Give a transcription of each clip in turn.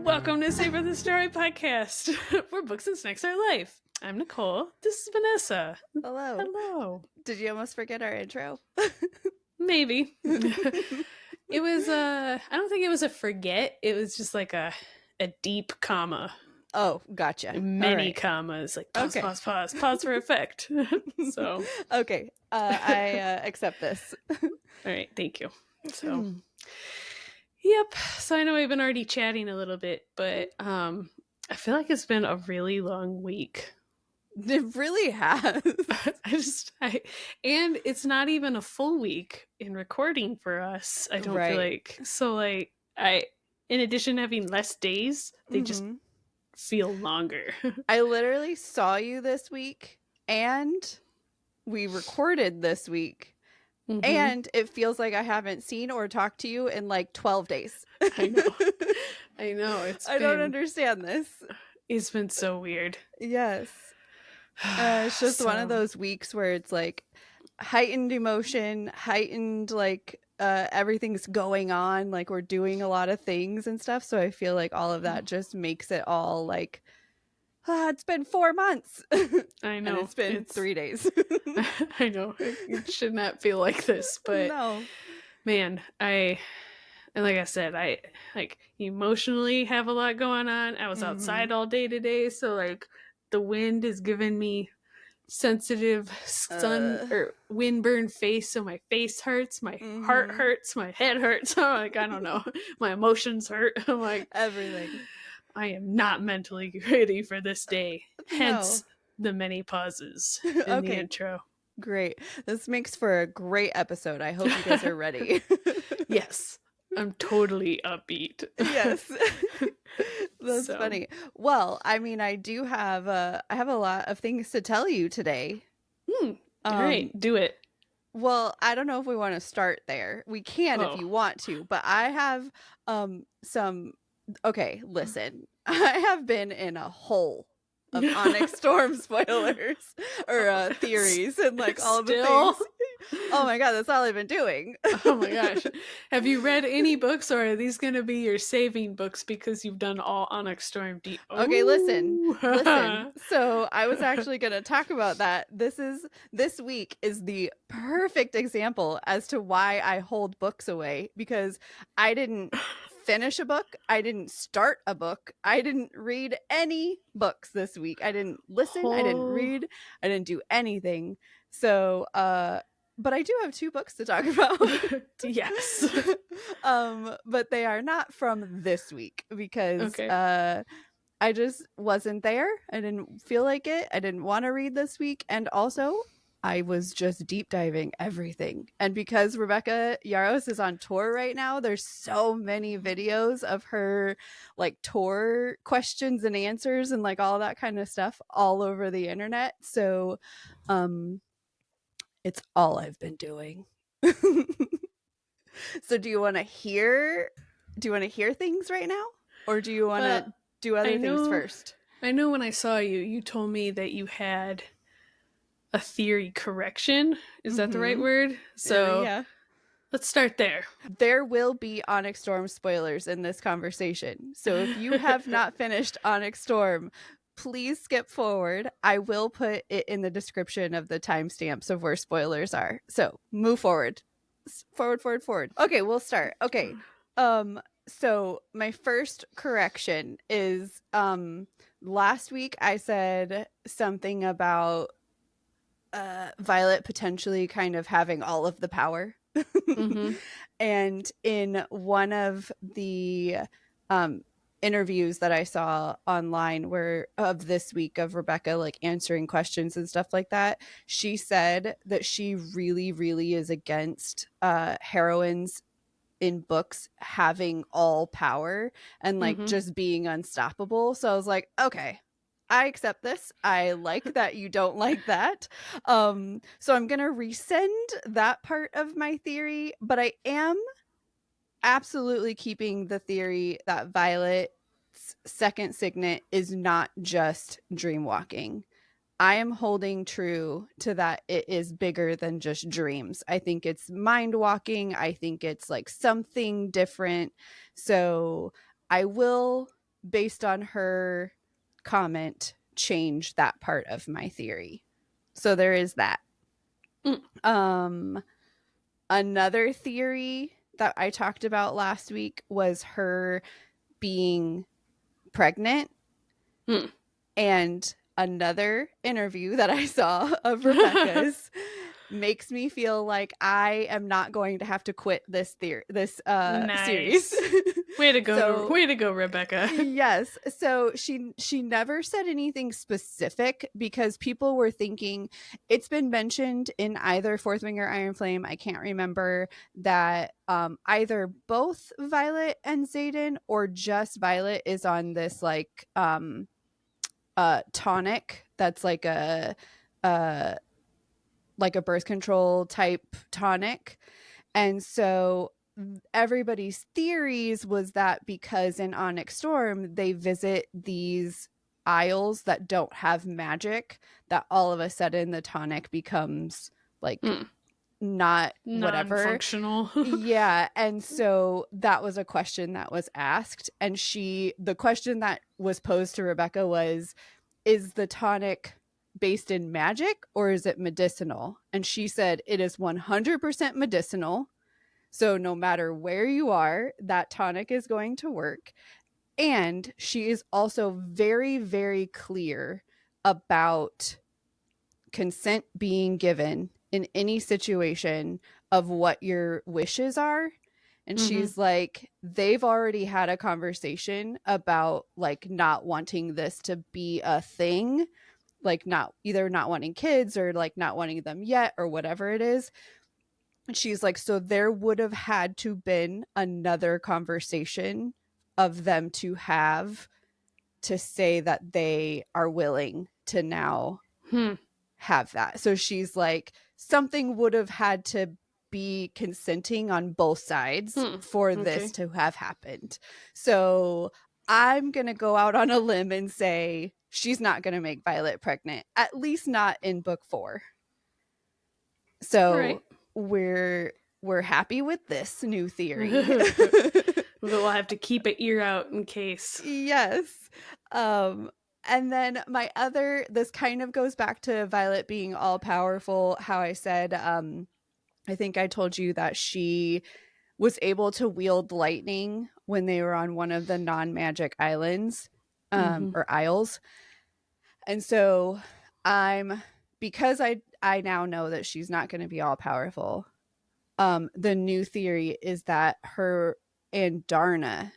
Welcome to Savor the Story podcast, where books and snacks are life. I'm Nicole. This is Vanessa. Hello. Hello. Did you almost forget our intro? Maybe. It was, I don't think it was a forget. It was just like a deep comma. Oh, gotcha. Many commas. Like pause, Okay. pause for effect. So. Okay. I accept this. All right. Thank you. So. Yep. So I know we've been already chatting a little bit, but I feel like it's been a really long week. It really has. And it's not even a full week in recording for us. I don't feel like. So like in addition to having less days, they just feel longer. I literally saw you this week and we recorded this week. And it feels like I haven't seen or talked to you in like 12 days. I know. I don't understand this. It's been so weird. Yes. It's just one of those weeks where it's like heightened emotion, heightened like everything's going on, like we're doing a lot of things and stuff. So I feel like all of that just makes it all like, it's been 4 months. I know. And it's been 3 days. I know. It should not feel like this, but no. Man, and like I said, I like emotionally have a lot going on. I was outside all day today, so like the wind is giving me sensitive sun or windburn face, so my face hurts, my heart hurts, my head hurts. I'm like, I don't know, my emotions hurt. I'm like, everything. I am not mentally ready for this day. Hence the many pauses in the intro. Great. This makes for a great episode. I hope you guys are ready. Yes. I'm totally upbeat. Yes. That's funny. Well, I mean, I do have I have a lot of things to tell you today. All right, do it. Well, I don't know if we want to start there. We can if you want to, but I have some. Okay, listen. I have been in a hole of Onyx Storm spoilers or theories and like all of the things. Oh my god, that's all I've been doing. Oh my gosh. Have you read any books, or are these going to be your saving books because you've done all Onyx Storm deep? Okay, listen. So I was actually going to talk about that. This week is the perfect example as to why I hold books away, because I didn't finish a book. I didn't start a book. I didn't read any books this week. I didn't listen. I didn't read. I didn't do anything. So, but I do have 2 books to talk about. Yes. But they are not from this week because I just wasn't there. I didn't feel like it. I didn't want to read this week. And also, I was just deep diving everything. And because Rebecca Yarros is on tour right now, there's so many videos of her like tour questions and answers and like all that kind of stuff all over the internet. So it's all I've been doing. So do you want to hear things right now? Or do you want to do other things first? I know when I saw you, you told me that you had a theory correction. Is that the right word? So yeah. Let's start there. There will be Onyx Storm spoilers in this conversation. So if you have not finished Onyx Storm, please skip forward. I will put it in the description of the timestamps of where spoilers are. So move forward. Forward. Okay, we'll start. Okay. So my first correction is last week I said something about Violet potentially kind of having all of the power. And in one of the interviews that I saw online of this week of Rebecca like answering questions and stuff like that, she said that she really, really is against heroines in books having all power and like just being unstoppable. So I was like, okay, I accept this. I like that you don't like that. So I'm going to resend that part of my theory, but I am absolutely keeping the theory that Violet's second signet is not just dreamwalking. I am holding true to that. It is bigger than just dreams. I think it's mind walking. I think it's like something different. So I will based on her comment, change that part of my theory. So there is that. Another theory that I talked about last week was her being pregnant. And another interview that I saw of Rebecca's makes me feel like I am not going to have to quit this series. Way to go. Way to go, Rebecca. Yes. So she never said anything specific, because people were thinking, it's been mentioned in either Fourth Wing or Iron Flame, I can't remember, that either both Violet and Xaden or just Violet is on this like tonic that's like a birth control type tonic. And so everybody's theories was that because in Onyx Storm they visit these isles that don't have magic, that all of a sudden the tonic becomes like not whatever functional. Yeah. And so that was a question that was asked, and the question that was posed to Rebecca was, is the tonic based in magic or is it medicinal? And she said it is 100% medicinal. So no matter where you are, that tonic is going to work. And she is also very, very clear about consent being given in any situation of what your wishes are. And she's like, they've already had a conversation about like not wanting this to be a thing, like not wanting kids or like not wanting them yet or whatever it is. And she's like, so there would have had to been another conversation of them to have to say that they are willing to now have that. So she's like, something would have had to be consenting on both sides for this to have happened. So I'm going to go out on a limb and say she's not going to make Violet pregnant, at least not in book 4. So we're happy with this new theory. We'll have to keep an ear out in case. Yes. And then this kind of goes back to Violet being all powerful. How I said, I think I told you that she was able to wield lightning when they were on one of the non-magic islands, or isles. And so because I now know that she's not going to be all powerful. The new theory is that her Andarna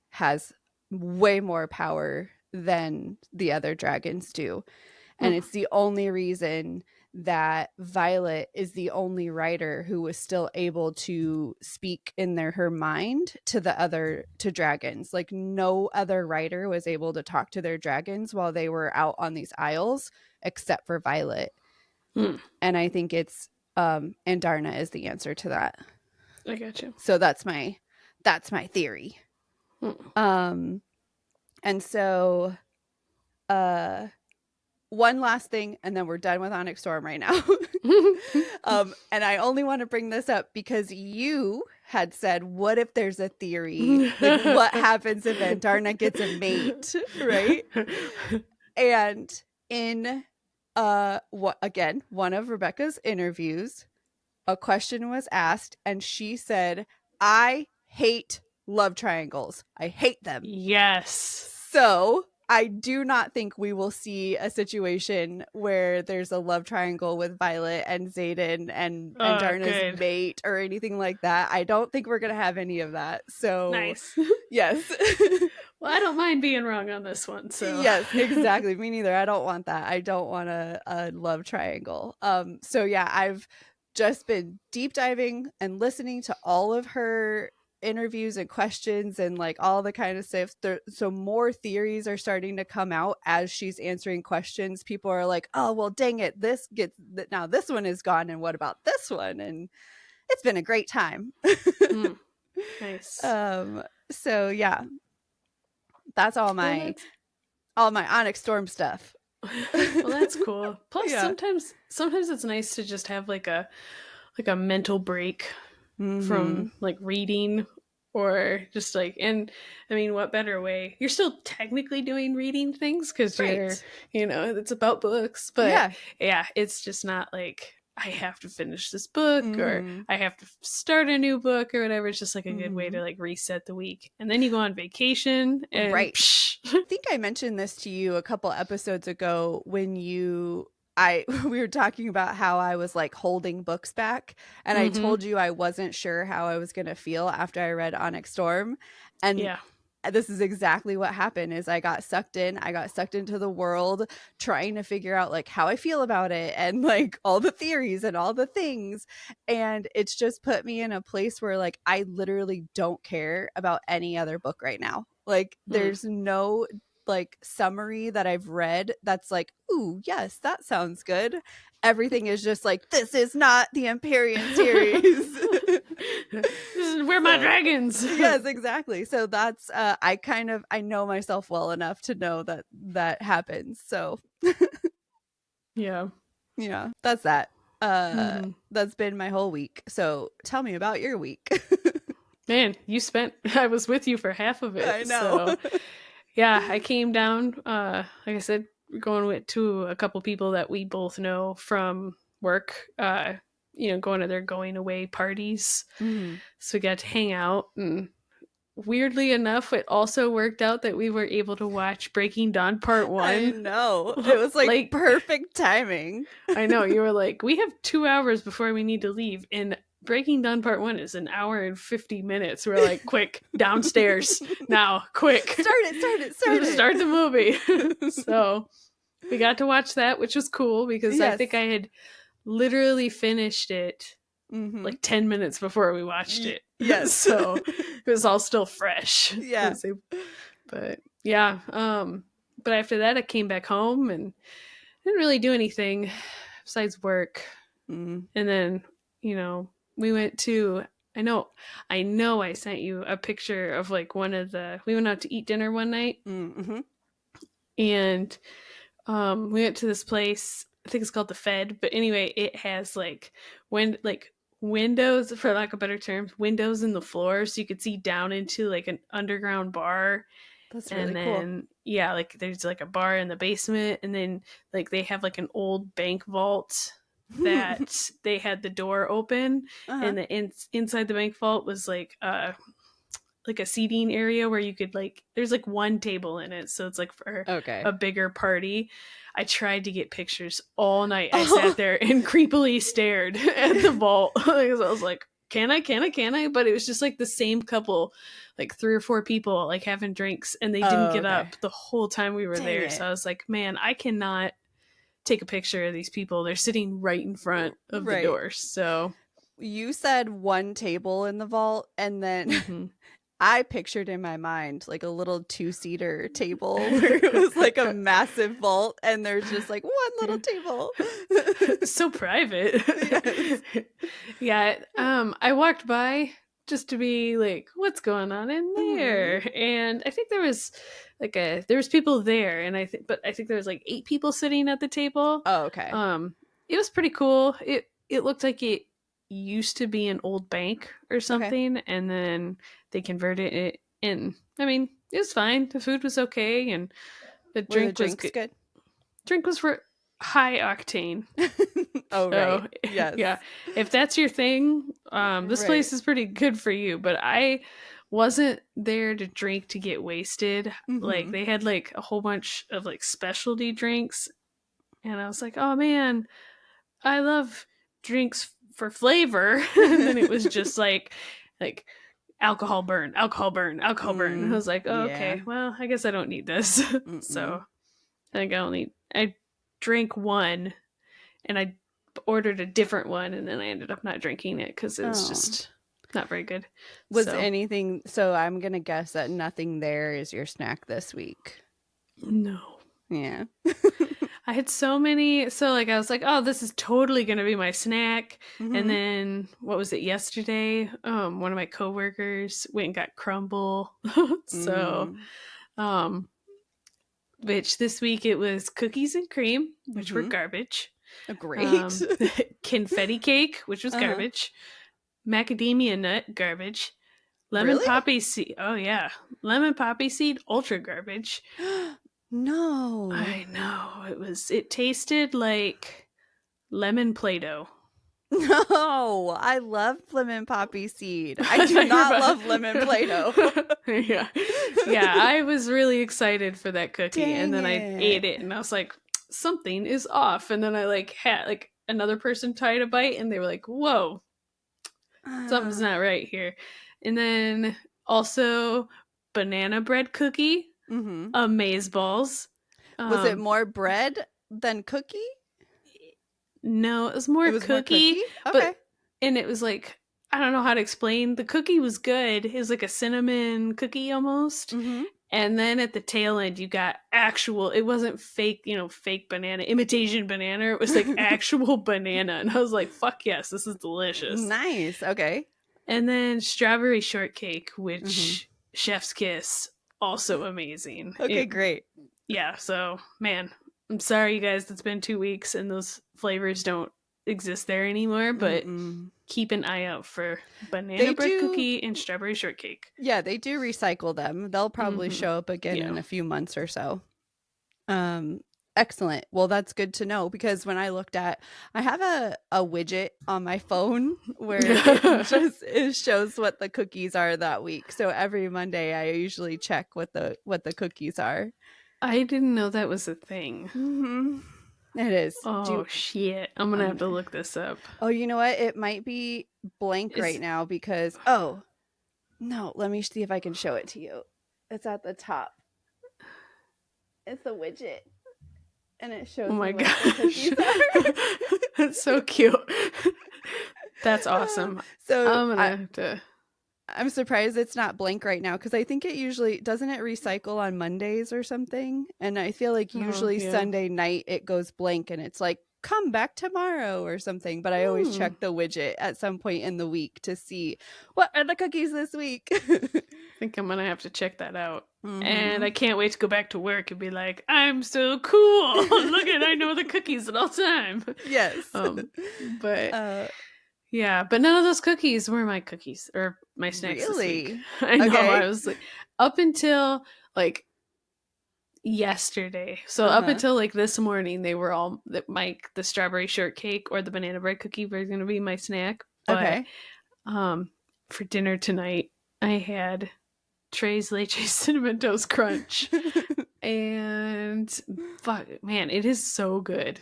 has way more power than the other dragons do. And it's the only reason that Violet is the only rider who was still able to speak in her mind to dragons. Like no other rider was able to talk to their dragons while they were out on these isles except for Violet. And I think it's Andarna is the answer to that. I got you. So that's my theory. And so one last thing, and then we're done with Onyx Storm right now. And I only want to bring this up because you had said, what if there's a theory? Like, what happens if Andarna gets a mate, right? And in one of Rebecca's interviews, a question was asked, and she said, I hate love triangles. I hate them. Yes. So I do not think we will see a situation where there's a love triangle with Violet and Xaden and Darna's mate or anything like that. I don't think we're going to have any of that. So nice. Yes. Well, I don't mind being wrong on this one. So yes, exactly. Me neither. I don't want that. I don't want a love triangle. So yeah, I've just been deep diving and listening to all of her interviews and questions and like all the kind of stuff. So more theories are starting to come out as she's answering questions. People are like, oh well, dang it, now this one is gone, and what about this one? And it's been a great time. Nice. So yeah, that's all my Onyx Storm stuff. Well, that's cool. Plus, sometimes it's nice to just have like a mental break from like reading or just like, and I mean, what better way? You're still technically doing reading things because you're, Right. it's about books, but yeah, it's just not like I have to finish this book or Mm-hmm. I have to start a new book or whatever. It's just like a good way Mm-hmm. to like reset the week. And then you go on vacation and Right. I think I mentioned this to you a couple episodes ago when we were talking about how I was like holding books back, and I mm-hmm. told you I wasn't sure how I was going to feel after I read Onyx Storm, and Yeah. this is exactly what happened. Is I got sucked into the world, trying to figure out like how I feel about it and like all the theories and all the things, and it's just put me in a place where like I literally don't care about any other book right now. Like there's no like summary that I've read that's like, ooh, yes, that sounds good. Everything is just like, this is not the Empyrean series. Where are my dragons? Yes, exactly. So that's I know myself well enough to know that happens. So yeah, that's that. That's been my whole week. So tell me about your week. Man, I was with you for half of it. I know. So yeah, I came down, like I said, going with to a couple people that we both know from work, going to their going away parties. Mm. So we got to hang out, and weirdly enough, it also worked out that we were able to watch Breaking Dawn Part 1. I know. It was like perfect timing. I know. You were like, we have 2 hours before we need to leave, and Breaking Dawn Part 1 is an hour and 50 minutes. We're like, quick, downstairs now, quick. Start it. Start the movie. So we got to watch that, which was cool because I think I had literally finished it like 10 minutes before we watched it. Yes. So it was all still fresh. Yeah. But yeah. But after that, I came back home and didn't really do anything besides work. Mm. And then, we went to, I know I sent you a picture of like we went out to eat dinner one night. Mm-hmm. And we went to this place, I think it's called the Fed, but anyway, it has like windows, for lack of better terms, windows in the floor, so you could see down into like an underground bar. That's really cool. Yeah, like there's like a bar in the basement, and then like they have like an old bank vault that they had the door open, and the inside the bank vault was like a seating area where you could like, there's like one table in it, so it's like for a bigger party. I tried to get pictures all night. I sat there and creepily stared at the vault because I was like, can I? But it was just like the same couple, like 3 or 4 people like having drinks, and they didn't get up the whole time we were there. So I was like, man, I cannot take a picture of these people. They're sitting right in front of the door. So you said one table in the vault, and then I pictured in my mind like a little 2-seater table where it was like a massive vault, and there's just like one little table. So private. Yes. Yeah. I walked by just to be like, what's going on in there? And I think there was people there, and I think there was like 8 people sitting at the table. Oh, okay. It was pretty cool. It looked like it used to be an old bank or something, and then they converted it in. I mean, it was fine. The food was okay, and the drink was good. Drink was for high octane. Oh, so, right. Yes. Yeah. If that's your thing, this place is pretty good for you. But I wasn't there to drink to get wasted. Like they had like a whole bunch of like specialty drinks, and I was like, oh man, I love drinks for flavor. And then it was just like alcohol burn. And I was like, oh, okay, well, I guess I don't need this. So I think I drank one, and I ordered a different one, and then I ended up not drinking it because it was just not very good. Anything, so I'm gonna guess that nothing there is your snack this week. No. Yeah. I had so many. So like I was like, oh, this is totally gonna be my snack. And then what was it yesterday? One of my coworkers went and got crumble. So which this week it was cookies and cream, which were garbage. Great. Confetti cake, which was garbage. Macadamia nut, garbage. Lemon Really? poppy seed. Oh yeah, lemon poppy seed ultra garbage. No. I know it tasted like lemon Play-Doh. No, I love lemon poppy seed. I I do thought you were not about love lemon Play-Doh. yeah. Yeah, I was really excited for that cookie and Dang then I ate it. it and I was like something is off and then I like had like another person tried a bite and they were like, "Whoa, something's not right here." And then also banana bread cookie, Mm-hmm. amaze balls. Was it Um more bread than cookie? no, it was It more was more cookie, cookie? Okay. but and it was like I don't know how to explain. The cookie was good. It was like a cinnamon cookie almost. Mm-hmm. And then at the tail end, you got actual, it wasn't fake, fake banana, imitation banana. It was like actual banana. And I was like, fuck yes, this is delicious. Nice. Okay. And then strawberry shortcake, Mm-hmm. which chef's kiss, also amazing. Okay, great. Yeah, so man, I'm sorry, you guys, it's been 2 weeks and those flavors don't exist there anymore, but Mm-mm. keep an eye out for banana They bread do. cookie and strawberry shortcake. Yeah, they do recycle them. They'll probably Mm-hmm. show up again Yeah. in a few months or so. Um, Excellent. Well, that's good to know because when I looked at, I have a widget on my phone where it shows what the cookies are that week. So every Monday, I usually check what the cookies are. I didn't know that was a thing. Mm-hmm. It is. Oh shit! I'm gonna have to Um, look this up. Oh, you know what? It might be blank right Is now because oh no, let me see if I can show it to you. It's at the top. It's a widget. And it shows oh my me what the gosh, cookies are. that's so cute. That's awesome. So I'm gonna have to. I'm surprised it's not blank right now because I think it usually doesn't it recycle on Mondays or something? And I feel like usually yeah. Sunday night it goes blank and it's like come back tomorrow or something. But I always check the widget at some point in the week to see what are the cookies this week. I think I'm gonna have to check that out. And I can't wait to go back to work and be like, I'm so cool. Look at I know the cookies at all time. Yes. But yeah, but none of those cookies were my cookies or my snacks this week. Really? I know. Okay. I was like up until like yesterday. So up until like this morning, they were all the strawberry shortcake or the banana bread cookie were going to be my snack. But Okay. for dinner tonight, I had Tres Leche Cinnamon Toast Crunch. And fuck, man, it is so good.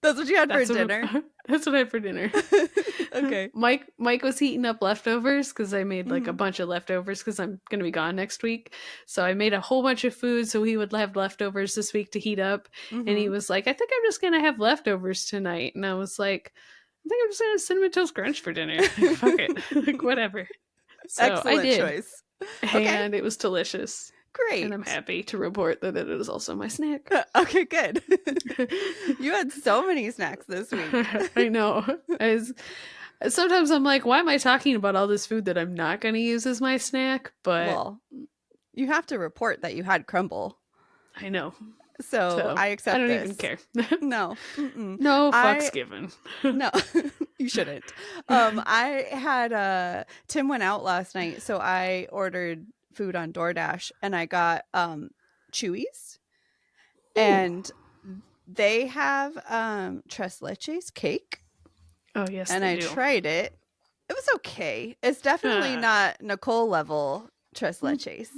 That's what you had for dinner? That's what I had for dinner. Okay. Mike was heating up leftovers because I made like a bunch of leftovers because I'm going to be gone next week. So I made a whole bunch of food so he would have leftovers this week to heat up. And he was like, I think I'm just going to have leftovers tonight. And I was like, I think I'm just going to have Cinnamon Toast Crunch for dinner. Like, fuck it. Like, whatever. So Excellent I did. Choice. And it was delicious. Great. And I'm happy to report that it is also my snack. Okay, good. You had so many snacks this week. I know. Sometimes I'm like, why am I talking about all this food that I'm not going to use as my snack? But well, you have to report that you had crumble. I know. So I accept I don't this. even care. No. No fucks given. No, you shouldn't. I had Tim went out last night, so I ordered food on DoorDash and I got Chewy's. And they have tres leches cake. Oh yes. And I tried it. It was okay. It's definitely not Nicole level tres leches.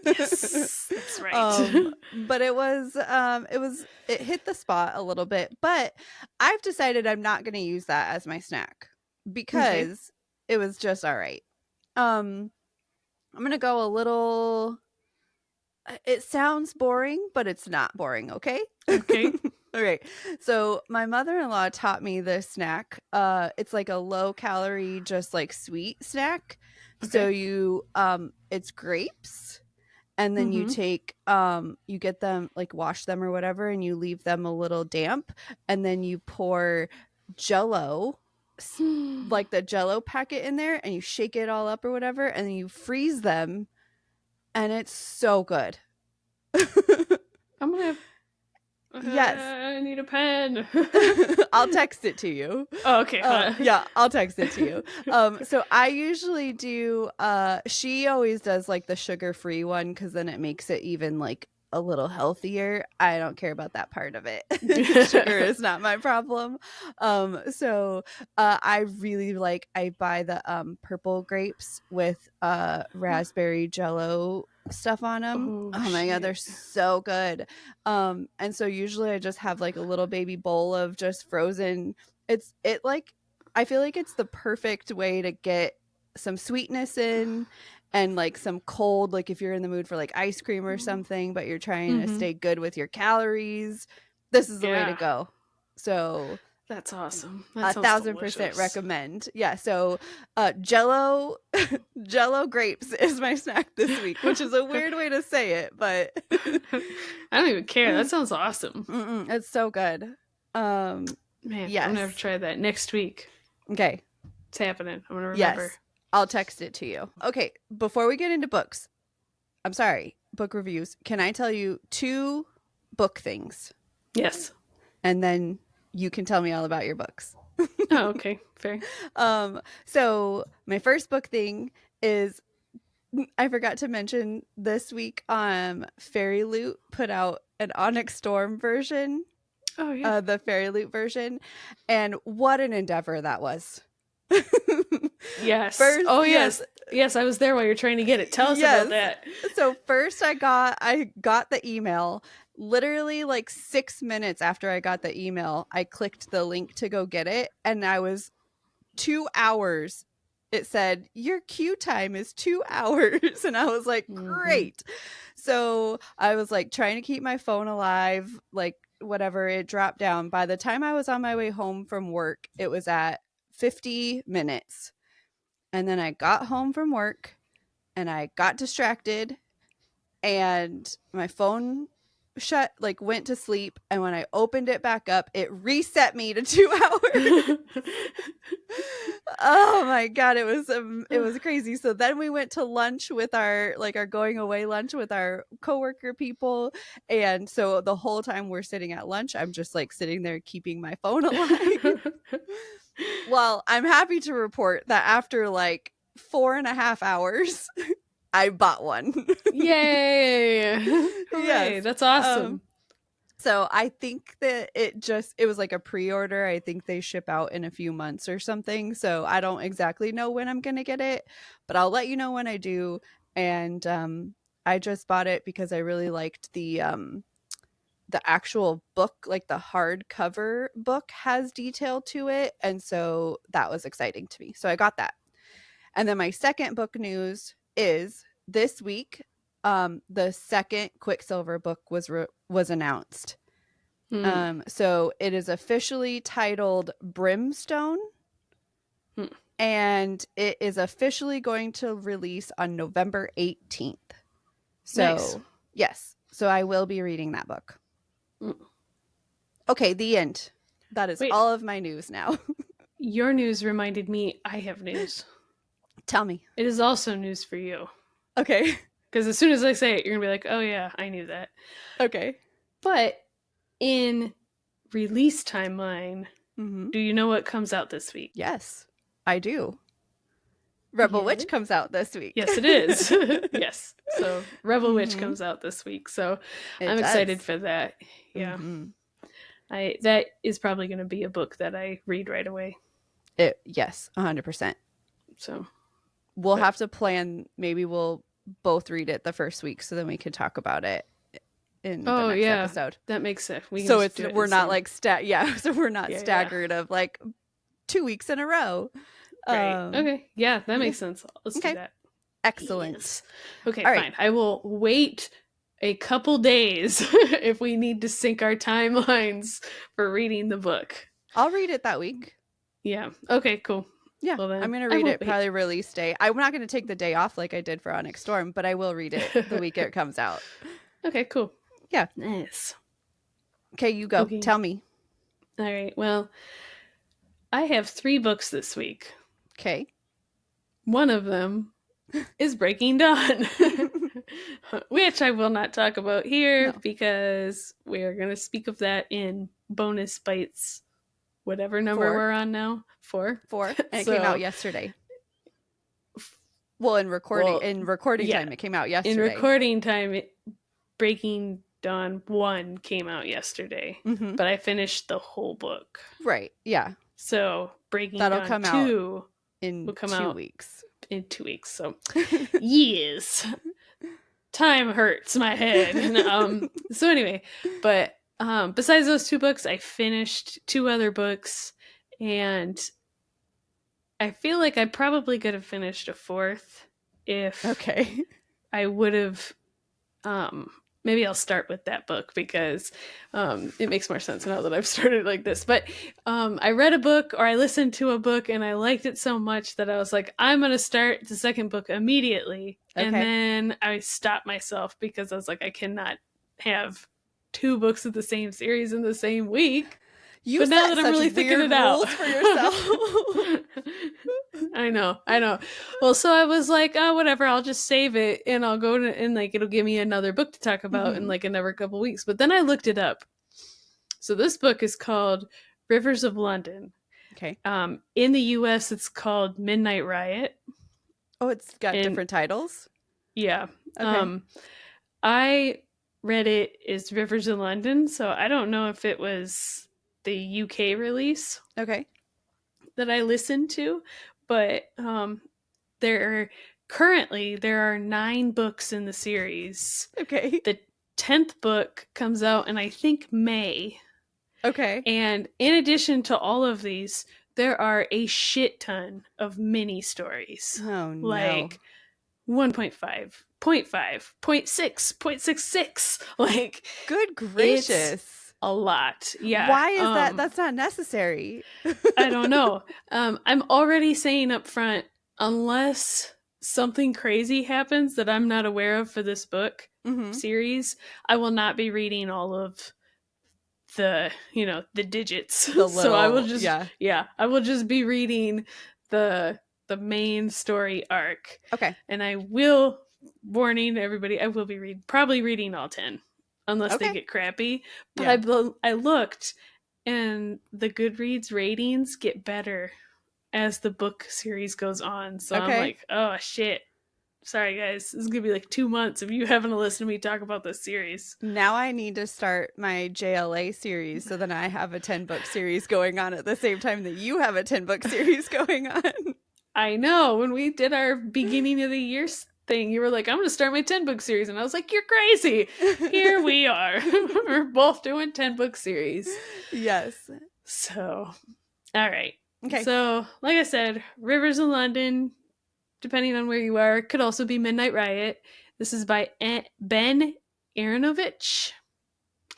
Yes, that's right. But it hit the spot a little bit. But I've decided I'm not going to use that as my snack because it was just all right. I'm going to go a little. It sounds boring, but it's not boring. Okay. Okay. All right. So my mother-in-law taught me this snack. It's like a low calorie, just like sweet snack. Okay. So you, it's grapes, and then you take, you get them, like wash them or whatever, and you leave them a little damp, and then you pour Jell-O, like the Jell-O packet in there, and you shake it all up or whatever, and then you freeze them, and it's so good. I'm gonna have. Yes. I need a pen. I'll text it to you. Oh, okay. Yeah, I'll text it to you. So I usually do, she always does like the sugar-free one because then it makes it even like a little healthier. I don't care about that part of it. Sugar is not my problem. So I really like, I buy the purple grapes with raspberry jello stuff on them. Oh my god, they're so good. And so usually I just have like a little baby bowl of just frozen. I feel like it's the perfect way to get some sweetness in and like some cold, like if you're in the mood for like ice cream or something, but you're trying to stay good with your calories, this is the way to go. So that's awesome. That 1,000% recommend. Yeah. So Jello grapes is my snack this week, which is a weird way to say it, but I don't even care. That sounds awesome. It's so good. Man, yes. I'm gonna have to try that next week. Okay. It's happening. I'm gonna remember. Yes. I'll text it to you. Okay, before we get into books, I'm sorry, book reviews, can I tell you 2 book things? Yes. And then you can tell me all about your books. Oh, okay. Fair. So my first book thing is, I forgot to mention this week, Fairy Loot put out an Onyx Storm version. Oh, yeah. The Fairy Loot version. And what an endeavor that was. Yes. Yes, I was there while you're trying to get it. Tell us about that. So first I got the email. Literally like 6 minutes after I got the email, I clicked the link to go get it, and I was 2 hours. It said your queue time is 2 hours, and I was like, great. So I was like trying to keep my phone alive, like whatever. It dropped down. By the time I was on my way home from work, it was at 50 minutes. And then I got home from work and I got distracted and my phone went to sleep. And when I opened it back up, it reset me to 2 hours. Oh my god, it was crazy. So then we went to lunch with our going away lunch with our coworker people, and so the whole time we're sitting at lunch, I'm just like sitting there keeping my phone alive. Well, I'm happy to report that after like 4.5 hours, I bought one. Yay! Yes, that's awesome. So I think that it was like a pre-order. I think they ship out in a few months or something. So I don't exactly know when I'm going to get it, but I'll let you know when I do. And I just bought it because I really liked the actual book, like the hardcover book has detail to it. And so that was exciting to me. So I got that. And then my second book news is this week, the second Quicksilver book was announced. So it is officially titled Brimstone, and it is officially going to release on November 18th. So nice. Yes, so I will be reading that book. Okay, the end. That is all of my news now. Your news reminded me I have news. Tell me. It is also news for you. Okay. Because as soon as I say it, you're going to be like, oh yeah, I knew that. Okay. But in release timeline, do you know what comes out this week? Yes, I do. Rebel Witch comes out this week. Yes, it is. Yes. So Rebel Witch comes out this week. So I'm excited for that. Yeah. That is probably going to be a book that I read right away. Yes, 100%. So we'll have to plan. Maybe we'll both read it the first week, so then we can talk about it in the next episode. That makes sense. So we're not like so we're not staggered of like 2 weeks in a row. Right. Okay. Yeah, that makes sense. Let's do that. Excellent. Yes. Okay, fine. Right. I will wait a couple days if we need to sync our timelines for reading the book. I'll read it that week. Yeah. Okay, cool. Yeah, well, then, I'm going to read it probably release day. I'm not going to take the day off like I did for Onyx Storm, but I will read it the week it comes out. Okay, cool. Yeah. Nice. Okay, you go. Okay. Tell me. All right. Well, I have 3 books this week. Okay. One of them is Breaking Dawn. which I will not talk about here No. because we're going to speak of that in bonus bites, whatever number 4. we're on now. 4. 4. And it So- came out yesterday. Well, in recording yeah, time, it came out yesterday. In recording time, Breaking Dawn 1 came out yesterday, Mhm. but I finished the whole book. Right. Yeah. So Breaking That'll Dawn come 2 out in will come 2 out weeks. in 2 weeks. So yes, time hurts my head. So anyway, but besides those 2 books, I finished 2 other books, and I feel like I probably could have finished a 4th if Okay. I would have. Maybe I'll start with that book because it makes more sense now that I've started like this. But I read a book or I listened to a book and I liked it so much that I was like, I'm going to start the second book immediately. Okay. And then I stopped myself because I was like, I cannot have 2 books of the same series in the same week. But now that I'm really thinking it out for yourself. I know. Well, so I was like, oh, whatever, I'll just save it and I'll go to, and like, it'll give me another book to talk about in like another couple weeks. But then I looked it up. So this book is called Rivers of London. Okay. In the US, it's called Midnight Riot. Oh, it's got different titles? Yeah. Okay. I read it as Rivers of London, so I don't know if it was the UK release. Okay. That I listened to, but there are 9 books in the series. Okay. The 10th book comes out in I think May. Okay. And in addition to all of these, there are a shit ton of mini stories. Oh no. Like 1.5, 0.5, 0.6, 0.66. Like, good gracious. It's a lot. Yeah. Why is that? That's not necessary. I don't know. I'm already saying up front, unless something crazy happens that I'm not aware of for this book series, I will not be reading all of the digits. So I will just I will just be reading the main story arc. Okay. And I will, warning everybody, I will be probably reading all 10 unless they get crappy. But I looked, and the Goodreads ratings get better as the book series goes on. So I'm like, oh shit. Sorry guys, this is gonna be like 2 months if you haven't listened to me talk about this series. Now I need to start my JLA series so then I have a 10-book series going on at the same time that you have a 10-book series going on. I know. When we did our beginning of the year thing, you were like, I'm going to start my 10-book series. And I was like, you're crazy. Here we are. We're both doing 10-book series. Yes. So, all right. Okay. So, like I said, Rivers of London, depending on where you are, could also be Midnight Riot. This is by Ben Aaronovitch.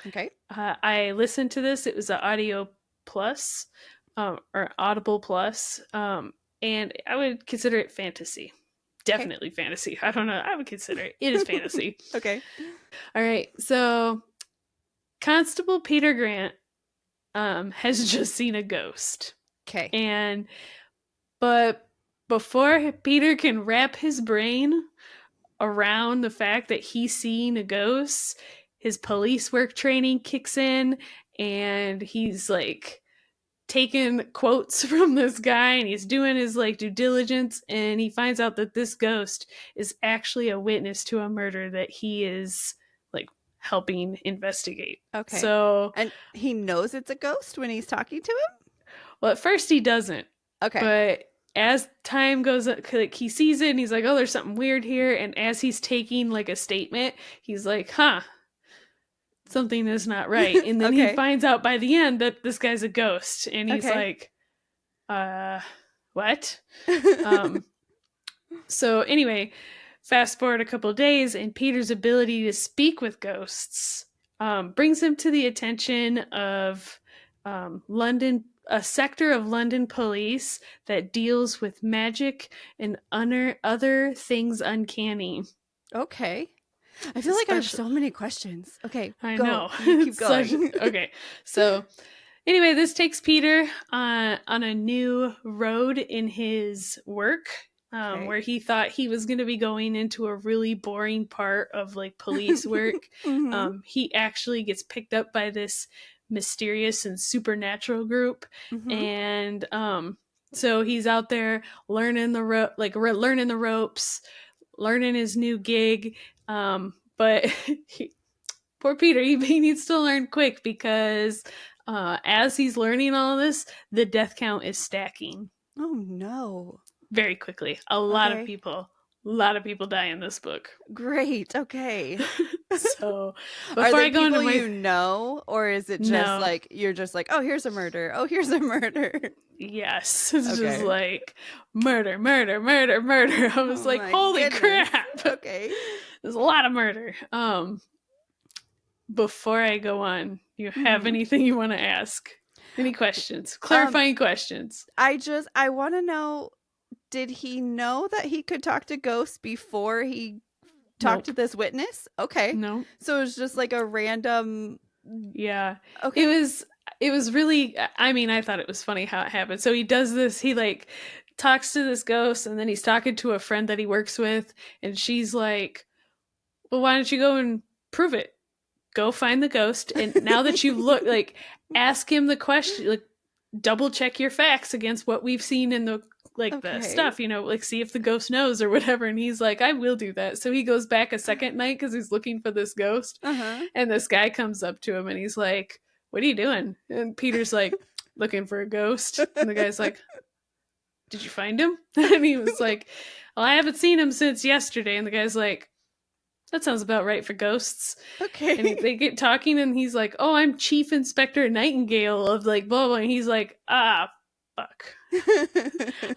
Okay. I listened to this. It was an Audio Plus, or Audible Plus. And I would consider it fantasy. Definitely fantasy. I don't know. I would consider it. It is fantasy. Okay. All right. So Constable Peter Grant has just seen a ghost. Okay. But before Peter can wrap his brain around the fact that he's seeing a ghost, his police work training kicks in, and he's like taking quotes from this guy, and he's doing his like due diligence, and he finds out that this ghost is actually a witness to a murder that he is like helping investigate. Okay. So, and he knows it's a ghost when he's talking to him? Well, at first he doesn't. Okay. But as time goes up, like he sees it and he's like, oh, there's something weird here. And as he's taking like a statement, he's like, something is not right. And then he finds out by the end that this guy's a ghost. And he's like, what? So anyway, fast forward a couple of days, and Peter's ability to speak with ghosts brings him to the attention of London, a sector of London police that deals with magic and other things uncanny. Okay. I feel like I have so many questions. Okay, I know. You keep going. Okay. So anyway, this takes Peter on a new road in his work. Okay. where he thought he was going to be going into a really boring part of like police work. Mm-hmm. He actually gets picked up by this mysterious and supernatural group, Mm-hmm. and so he's out there learning learning the ropes, learning his new gig. But poor Peter, he needs to learn quick because as he's learning all this, the death count is stacking Oh no. very quickly. Okay. A lot of people die in this book. Great. Okay. So Are before they I go into people my you know, or is it just no, like you're just like, oh, here's a murder. Oh, here's a murder. yes, it's just Okay. like murder, murder, murder, murder. I was Oh like, my holy goodness. crap, Okay. there's a lot of murder. Before I go on, you have Mm-hmm. anything you want to ask? Any questions? Clarifying questions? I want to know, did he know that he could talk to ghosts before he talked to Nope. this witness? Okay. No. So it was just like a random. Yeah. It Okay. was it was really, I mean, I thought it was funny how it happened. So he does this, he like talks to this ghost, and then he's talking to a friend that he works with, and she's like, "Well, why don't you go and prove it? Go find the ghost, and now that you've looked, like, ask him the question, like, double check your facts against what we've seen in the Okay. stuff, like, see if the ghost knows or whatever." And he's like, "I will do that." So he goes back a second night because he's looking for this ghost, Uh-huh. and this guy comes up to him and he's like, "What are you doing?" And Peter's like, "Looking for a ghost." And the guy's like, "Did you find him?" And he was like, "Well, I haven't seen him since yesterday." And the guy's like, "That sounds about right for ghosts." And Okay. they get talking, and he's like, "Oh, I'm Chief Inspector Nightingale of like blah blah." And he's like, "Ah, fuck.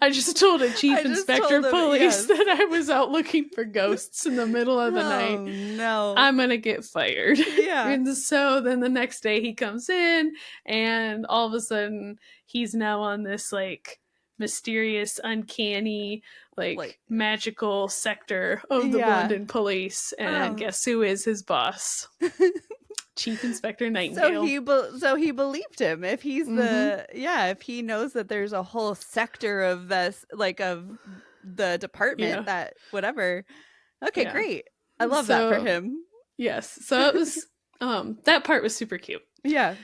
I just told a chief I just inspector told of him, police yes. that I was out looking for ghosts in the middle of the night. Oh no. I'm gonna get fired." Yeah. And so then the next day he comes in, and all of a sudden he's now on this like mysterious, uncanny, like Like, magical sector of the yeah. London police. And Um guess who is his boss? Chief Inspector so Nightingale. so he believed him. If he's Mm-hmm. if he knows that there's a whole sector of this, like, of the department, Yeah. that whatever. Okay, Yeah. great. I love that for So him. yes. So it was that part was super cute. Yeah.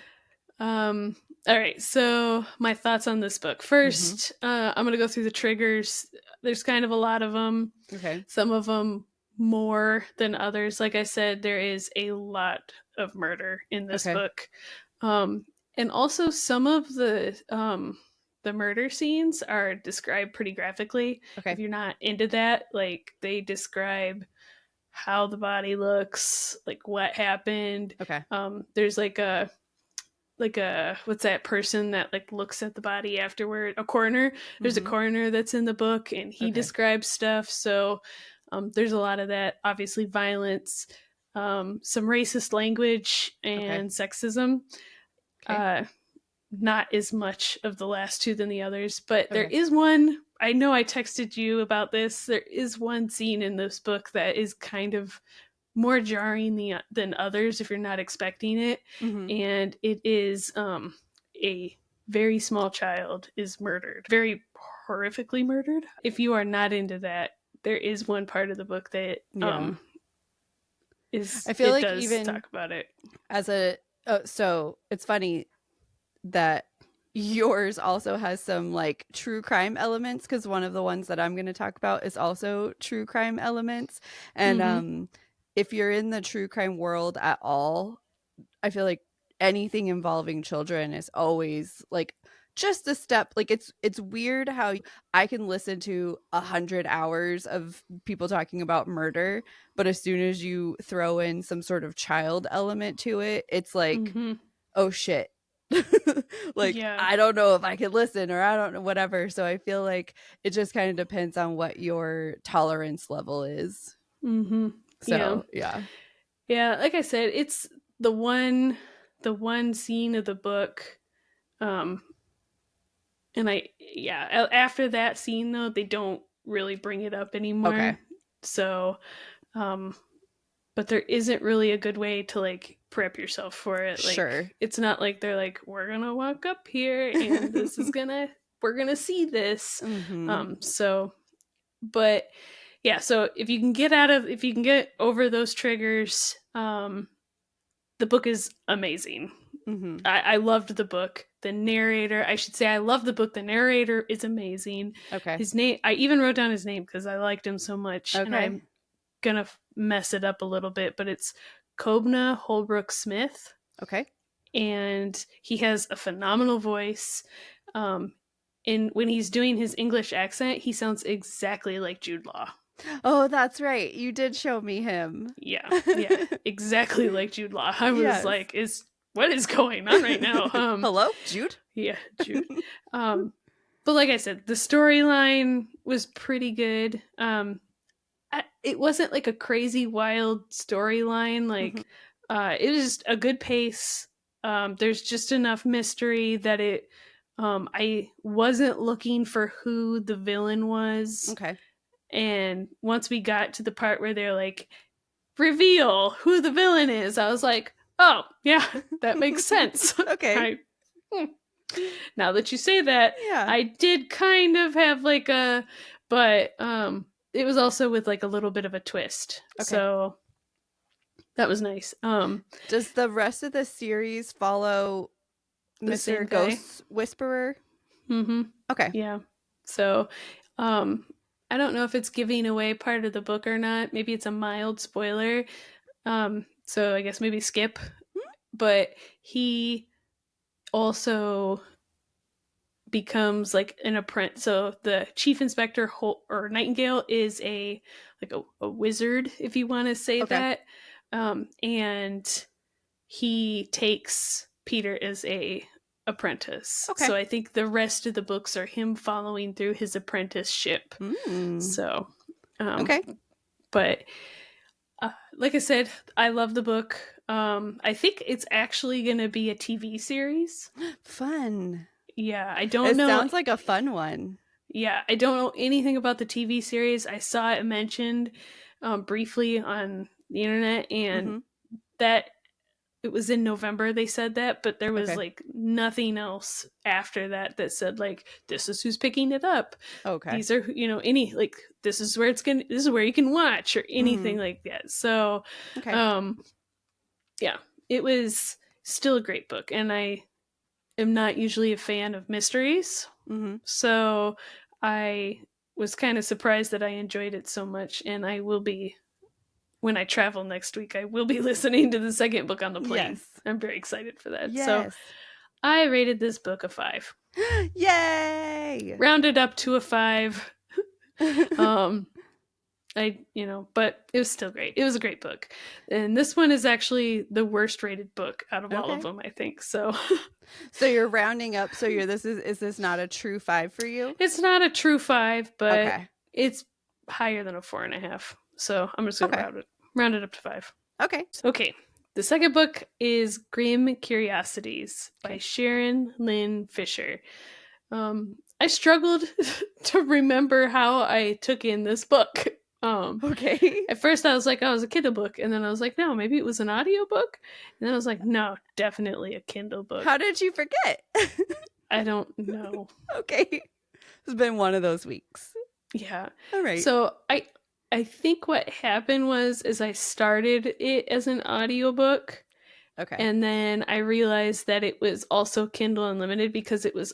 Um all right, so my thoughts on this book. Mm-hmm. First, I'm going to go through the triggers. There's kind of a lot of them. Okay. Some of them more than others. Like I said, there is a lot of murder in this Okay. book. And also some of the murder scenes are described pretty graphically. If Okay. you're not into that, like they describe how the body looks, like what happened. Okay. There's like a what's that person that like looks at the body afterward, a coroner. There's a Mm-hmm. coroner that's in the book, and he Okay. describes stuff. So there's a lot of that, obviously violence, some racist language Okay. and sexism. Okay. Not as much of the last two than the others, but there Okay. is one. I know I texted you about this. There is one scene in this book that is kind of more jarring than others if you're not expecting it. Mm-hmm. And it is a very small child is murdered, very horrifically murdered. If you are not into that, there is one part of the book that Yeah. is I feel it like does even talk about it. as a so it's funny that yours also has some like true crime elements, because one of the ones that I'm going to talk about is also true crime elements. And Mm-hmm. if you're in the true crime world at all, I feel like anything involving children is always like just a step. Like, it's weird how I can listen to 100 hours of people talking about murder, but as soon as you throw in some sort of child element to it, it's like, Mm-hmm. oh shit. Like, Yeah. I don't know if I could listen, or I don't know, whatever. So I feel like it just kind of depends on what your tolerance level is. Mm-hmm. Yeah. So yeah. Yeah, like I said, it's the one scene of the book. Um and after that scene though, they don't really bring it up Okay. anymore. So um but there isn't really a good way to like prep yourself for it. Like Sure. it's not like they're like, we're gonna walk up here and this is gonna we're gonna see this. Mm-hmm. So But yeah, so if you can get over those triggers, the book is amazing. Mm-hmm. I loved the book. The narrator, I should say, I love the book. The narrator is amazing. Okay. His name, I even wrote down his name because I liked him so much, and Okay. I'm gonna mess it up a little bit, but it's Kobna Holbrook Smith, Okay. and he has a phenomenal voice. And when he's doing his English accent, he sounds exactly like Jude Law. Oh, that's right. You did show me him. Yeah, exactly like Jude Law. I was Yes. like, what is going on right now? Hello, Jude? Yeah, Jude. But like I said, the storyline was pretty good. It wasn't like a crazy wild storyline. Like, it was just a good pace. There's just enough mystery that it. I wasn't looking for who the villain was. Okay. And once we got to the part where they're like, reveal who the villain is, I was like, oh, yeah, that makes sense. Okay. Now that you say that, Yeah. I did kind of have like but it was also with like a little bit of a twist. Okay. So that was nice. Does the rest of the series follow Mr. Ghost Whisperer? Mm-hmm. Okay. Yeah. So I don't know if it's giving away part of the book or not. Maybe it's a mild spoiler. So I guess maybe skip. But he also becomes like an apprentice. So the chief inspector or Nightingale is a wizard, if you want to say that. And he takes Peter as a apprentice. Okay. So I think the rest of the books are him following through his apprenticeship. So okay. But like I said, I love the book. I think it's actually going to be a TV series. Fun. Yeah, I don't know. It sounds like a fun one. Yeah, I don't know anything about the TV series. I saw it mentioned briefly on the internet, and that it was in November they said that, but there was like nothing else after that that said like, this is who's picking it up. Okay. These are, any like, this is where you can watch or anything like that. So yeah, it was still a great book, and I am not usually a fan of mysteries. So I was kind of surprised that I enjoyed it so much, and I will be, when I travel next week, I will be listening to the second book on the plane. Yes. I'm very excited for that. Yes. So I rated this book a 5. Yay! Rounded up to a 5. But it was still great. It was a great book. And this one is actually the worst rated book out of all of them, I think. So So you're rounding up. So is this not a true 5 for you? It's not a true 5, but it's higher than a 4.5. So I'm just gonna round it up to 5. Okay. The second book is Grimm Curiosities by Sharon Lynn Fisher. I struggled to remember how I took in this book. At first I was like, oh, it was a Kindle book, and then I was like, no, maybe it was an audiobook, and then I was like, no, definitely a Kindle book. How did you forget? I don't know. It's been one of those weeks. Yeah. All right. So I think what happened is I started it as an audiobook. And then I realized that it was also Kindle Unlimited because it was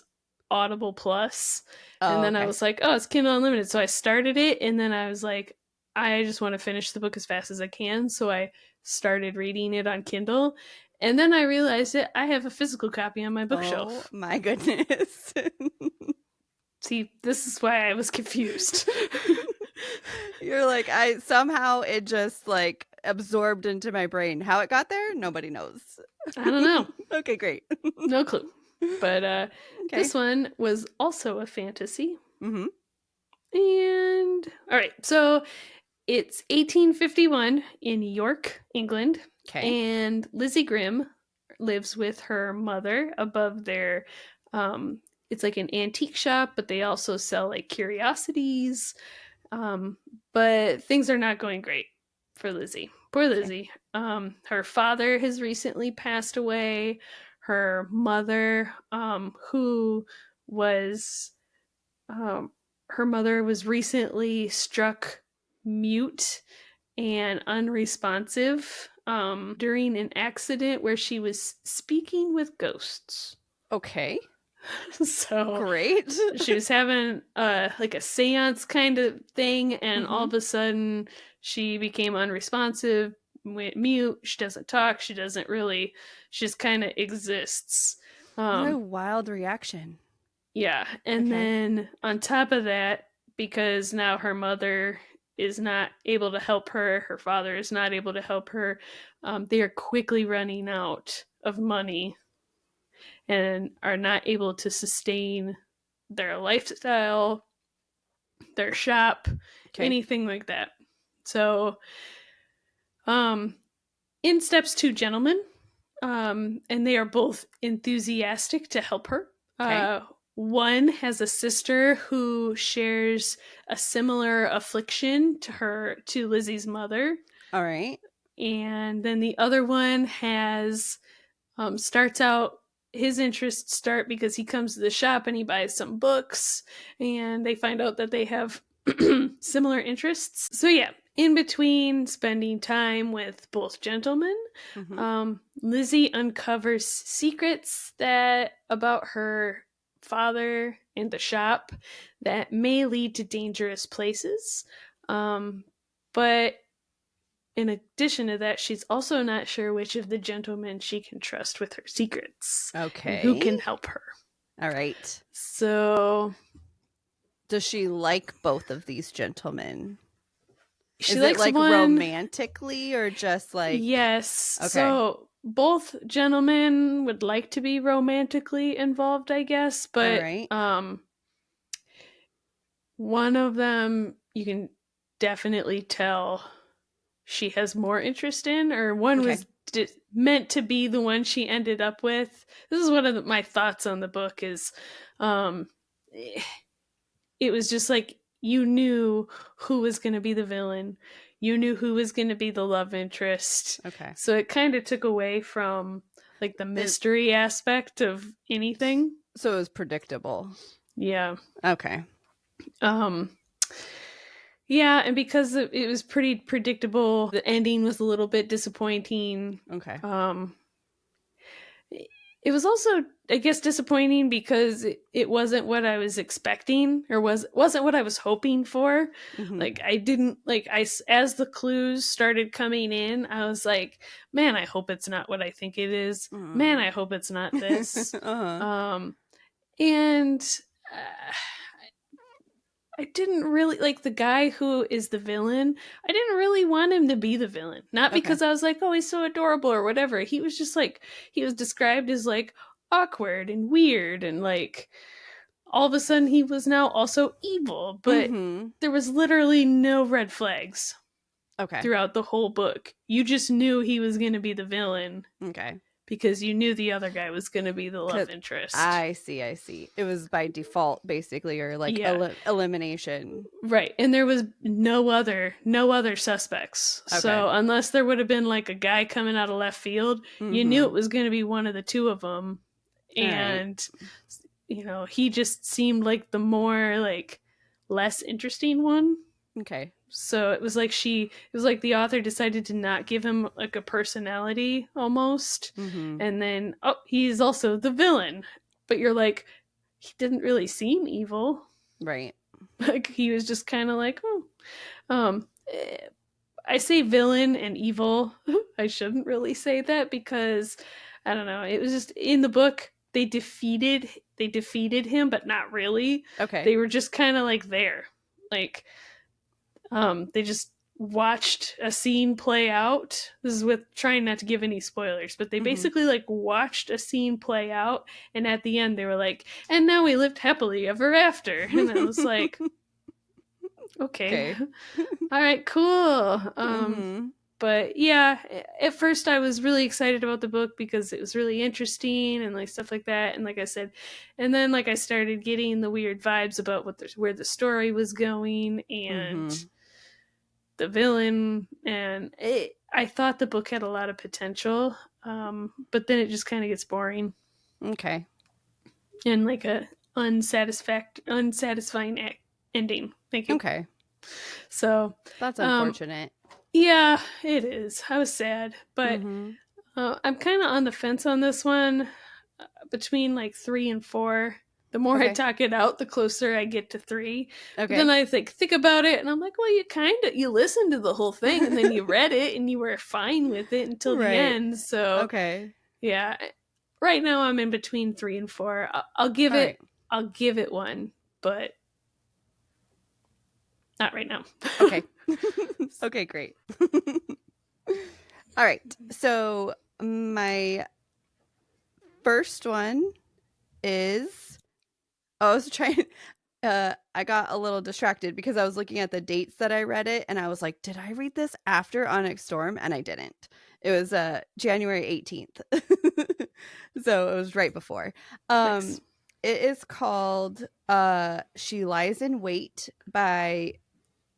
Audible Plus. And then I was like, oh, it's Kindle Unlimited. So I started it, and then I was like, I just want to finish the book as fast as I can. So I started reading it on Kindle. And then I realized that I have a physical copy on my bookshelf. Oh my goodness. See, this is why I was confused. You're like, somehow it just like absorbed into my brain. How it got there, nobody knows. I don't know. Okay, great. No clue. But this one was also a fantasy. And all right, so it's 1851 in York, England. And Lizzie Grimm lives with her mother above their it's like an antique shop, but they also sell like curiosities. But things are not going great for Lizzie. Poor Lizzie. Her father has recently passed away. Her mother, who was her mother was recently struck mute and unresponsive during an accident where she was speaking with ghosts. Okay. So Great. she was having like a seance kind of thing, and all of a sudden she became unresponsive, went mute. She doesn't talk. She just kind of exists. What a wild reaction. Yeah. And Okay. then on top of that, because now her mother is not able to help her, her father is not able to help her, they are quickly running out of money and are not able to sustain their lifestyle, their shop, anything like that. So, in steps two gentlemen, and they are both enthusiastic to help her. One has a sister who shares a similar affliction to Lizzie's mother. All right. And then the other one starts out, his interests start because he comes to the shop and he buys some books, and they find out that they have similar interests. So yeah, in between spending time with both gentlemen, Lizzie uncovers secrets about her father and the shop that may lead to dangerous places. But in addition to that, she's also not sure which of the gentlemen she can trust with her secrets. Okay. And who can help her. All right. So, does she like both of these gentlemen? She Is likes it like one romantically or just like... Yes. Okay. So both gentlemen would like to be romantically involved, I guess, but All right. one of them you can definitely tell she has more interest in, or one was meant to be the one she ended up with. This is one of my thoughts on the book is it was just like you knew who was going to be the villain. You knew who was going to be the love interest. Okay. So it kind of took away from like the mystery aspect of anything. So it was predictable. Yeah. Okay. Yeah, and because it was pretty predictable, the ending was a little bit disappointing. Okay. It was also, I guess, disappointing because it wasn't what I was expecting, or wasn't what I was hoping for. Like I didn't as the clues started coming in, I was like, man, I hope it's not what I think it is. Man, I hope it's not this. And I didn't really like the guy who is the villain. I didn't really want him to be the villain. Not because I was like, oh, he's so adorable or whatever. He was just like, he was described as like awkward and weird, and like all of a sudden he was now also evil. But there was literally no red flags throughout the whole book. You just knew he was going to be the villain. Okay. Because you knew the other guy was going to be the love interest. I see. It was by default, basically, or like elimination. Right. And there was no other suspects. Okay. So unless there would have been like a guy coming out of left field, you knew it was going to be one of the two of them. And, you know, he just seemed like the more like less interesting one. Okay. So it was like the author decided to not give him like a personality almost. And then, oh, he's also the villain. But you're like, he didn't really seem evil. Right. Like he was just kind of like, I say villain and evil. I shouldn't really say that because I don't know. It was just in the book, they defeated him, but not really. Okay. They were just kind of like there. Like, they just watched a scene play out. This is with trying not to give any spoilers, but they basically like watched a scene play out, and at the end they were like, and now we lived happily ever after. And I was like, okay. All right, cool. But yeah, at first I was really excited about the book because it was really interesting and like stuff like that. And like I said, and then like I started getting the weird vibes about where the story was going and the villain, and I thought the book had a lot of potential, but then it just kind of gets boring. Okay. And like a unsatisfying ending. Thank you. Okay. So That's unfortunate. yeah, it is. I was sad, but Mm-hmm. I'm kind of on the fence on this one, between like 3 and 4. The more I Okay. talk it out, the closer I get to 3. But Okay. then I think about it, and I'm like, well, you listened to the whole thing, and then you read it, and you were fine with it until the Right. end. So Okay. yeah, right now I'm in between 3 and 4. I'll give All right. it 1, but not right now. Okay. Okay, great. All right. So my first one is I was trying I got a little distracted because I was looking at the dates that I read it and I was like, did I read this after Onyx Storm? And I didn't. It was January 18th. So it was right before. Nice. It is called She Lies in Wait by,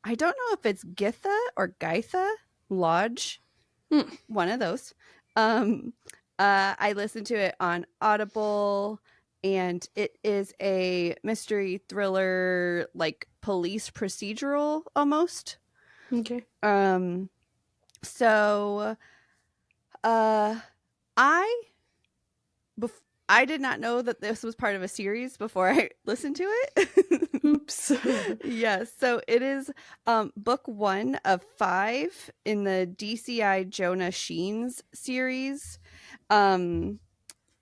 I don't know if it's Gytha or Gytha Lodge. One of those. I listened to it on Audible, and it is a mystery thriller, like police procedural almost. Okay. So I I did not know that this was part of a series before I listened to it. Oops. Yes, so it is book 1 of 5 in the DCI Jonah Sheens series. So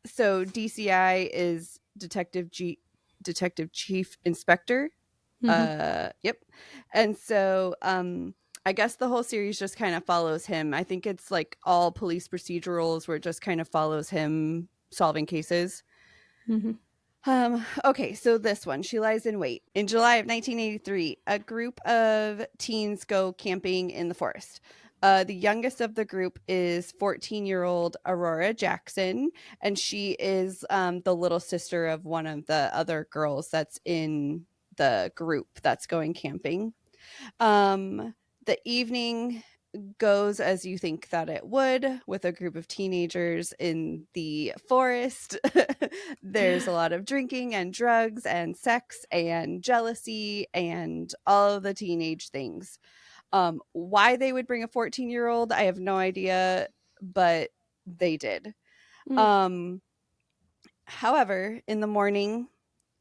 DCI is Detective Chief Inspector. Yep. And so I guess the whole series just kind of follows him. I think it's like all police procedurals where it just kind of follows him solving cases. Okay, so this one, She Lies in Wait. In July of 1983, a group of teens go camping in the forest. The youngest of the group is 14-year-old Aurora Jackson, and she is the little sister of one of the other girls that's in the group that's going camping. The evening goes as you think that it would, with a group of teenagers in the forest. There's a lot of drinking and drugs and sex and jealousy and all of the teenage things. Why they would bring a 14-year-old, I have no idea, but they did. However, in the morning,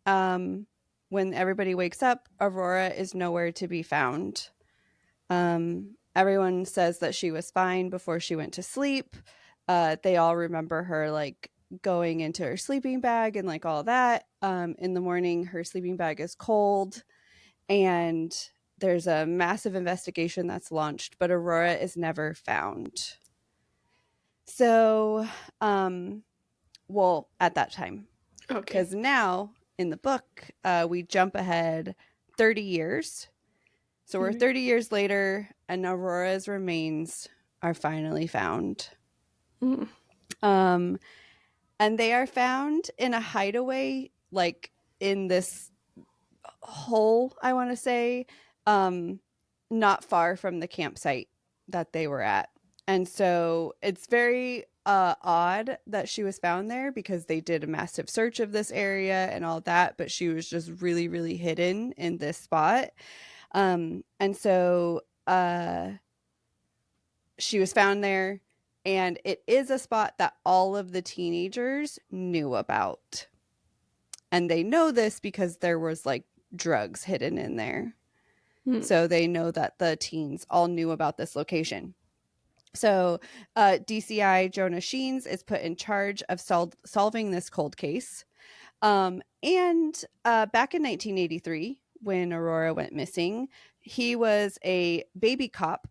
when everybody wakes up, Aurora is nowhere to be found. Everyone says that she was fine before she went to sleep. They all remember her like going into her sleeping bag and like all that. In the morning, her sleeping bag is cold, and there's a massive investigation that's launched, but Aurora is never found. So, well, at that time, Okay. because now in the book, we jump ahead 30 years. So we're 30 years later, and Aurora's remains are finally found. And they are found in a hideaway, like in this hole, I want to say, not far from the campsite that they were at. And so it's very odd that she was found there because they did a massive search of this area and all that, but she was just really, really hidden in this spot. And so she was found there, and it is a spot that all of the teenagers knew about. And they know this because there was like drugs hidden in there. So they know that the teens all knew about this location. So DCI Jonah Sheens is put in charge of solving this cold case. And back in 1983, when Aurora went missing, he was a baby cop.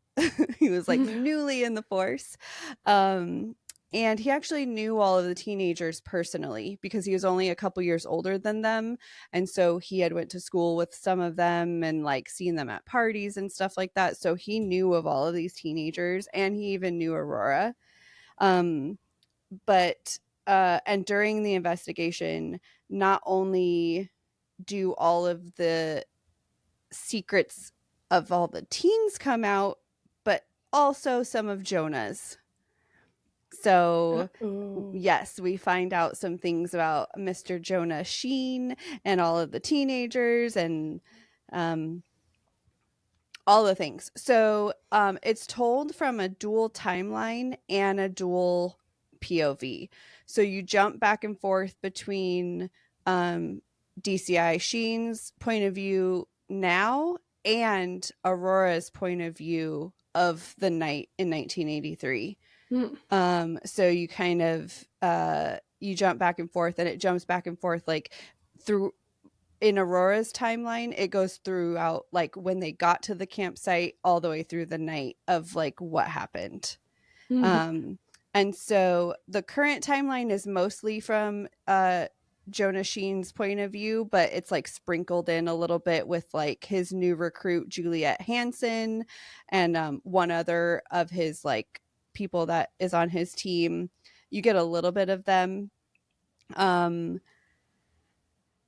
He was like newly in the force. And he actually knew all of the teenagers personally because he was only a couple years older than them. And so he had went to school with some of them and like seen them at parties and stuff like that. So he knew of all of these teenagers, and he even knew Aurora. But and during the investigation, not only do all of the secrets of all the teens come out, but also some of Jonah's. So, yes, we find out some things about Mr. Jonah Sheen and all of the teenagers, and all the things. So it's told from a dual timeline and a dual POV. So you jump back and forth between DCI Sheen's point of view now and Aurora's point of view of the night in 1983. So you kind of you jump back and forth, and it jumps back and forth like through. In Aurora's timeline, it goes throughout like when they got to the campsite all the way through the night of like what happened. And so the current timeline is mostly from Jonah Sheen's point of view, but it's like sprinkled in a little bit with like his new recruit Juliet Hansen and one other of his like people that is on his team. You get a little bit of them.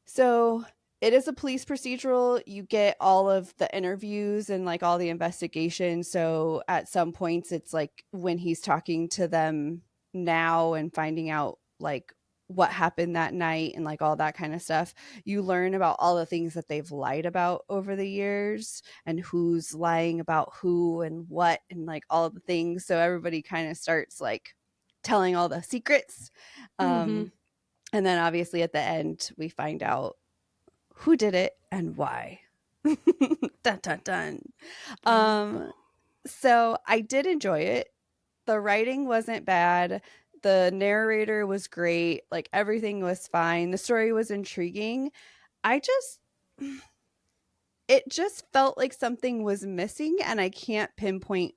So it is a police procedural. You get all of the interviews and like all the investigation. So at some points it's like when he's talking to them now and finding out like what happened that night and like all that kind of stuff, you learn about all the things that they've lied about over the years and who's lying about who and what and like all the things. So everybody kind of starts like telling all the secrets. And then obviously at the end we find out who did it and why. Dun dun dun. So I did enjoy it. The writing wasn't bad. The narrator was great. Like everything was fine. The story was intriguing. It just felt like something was missing, and I can't pinpoint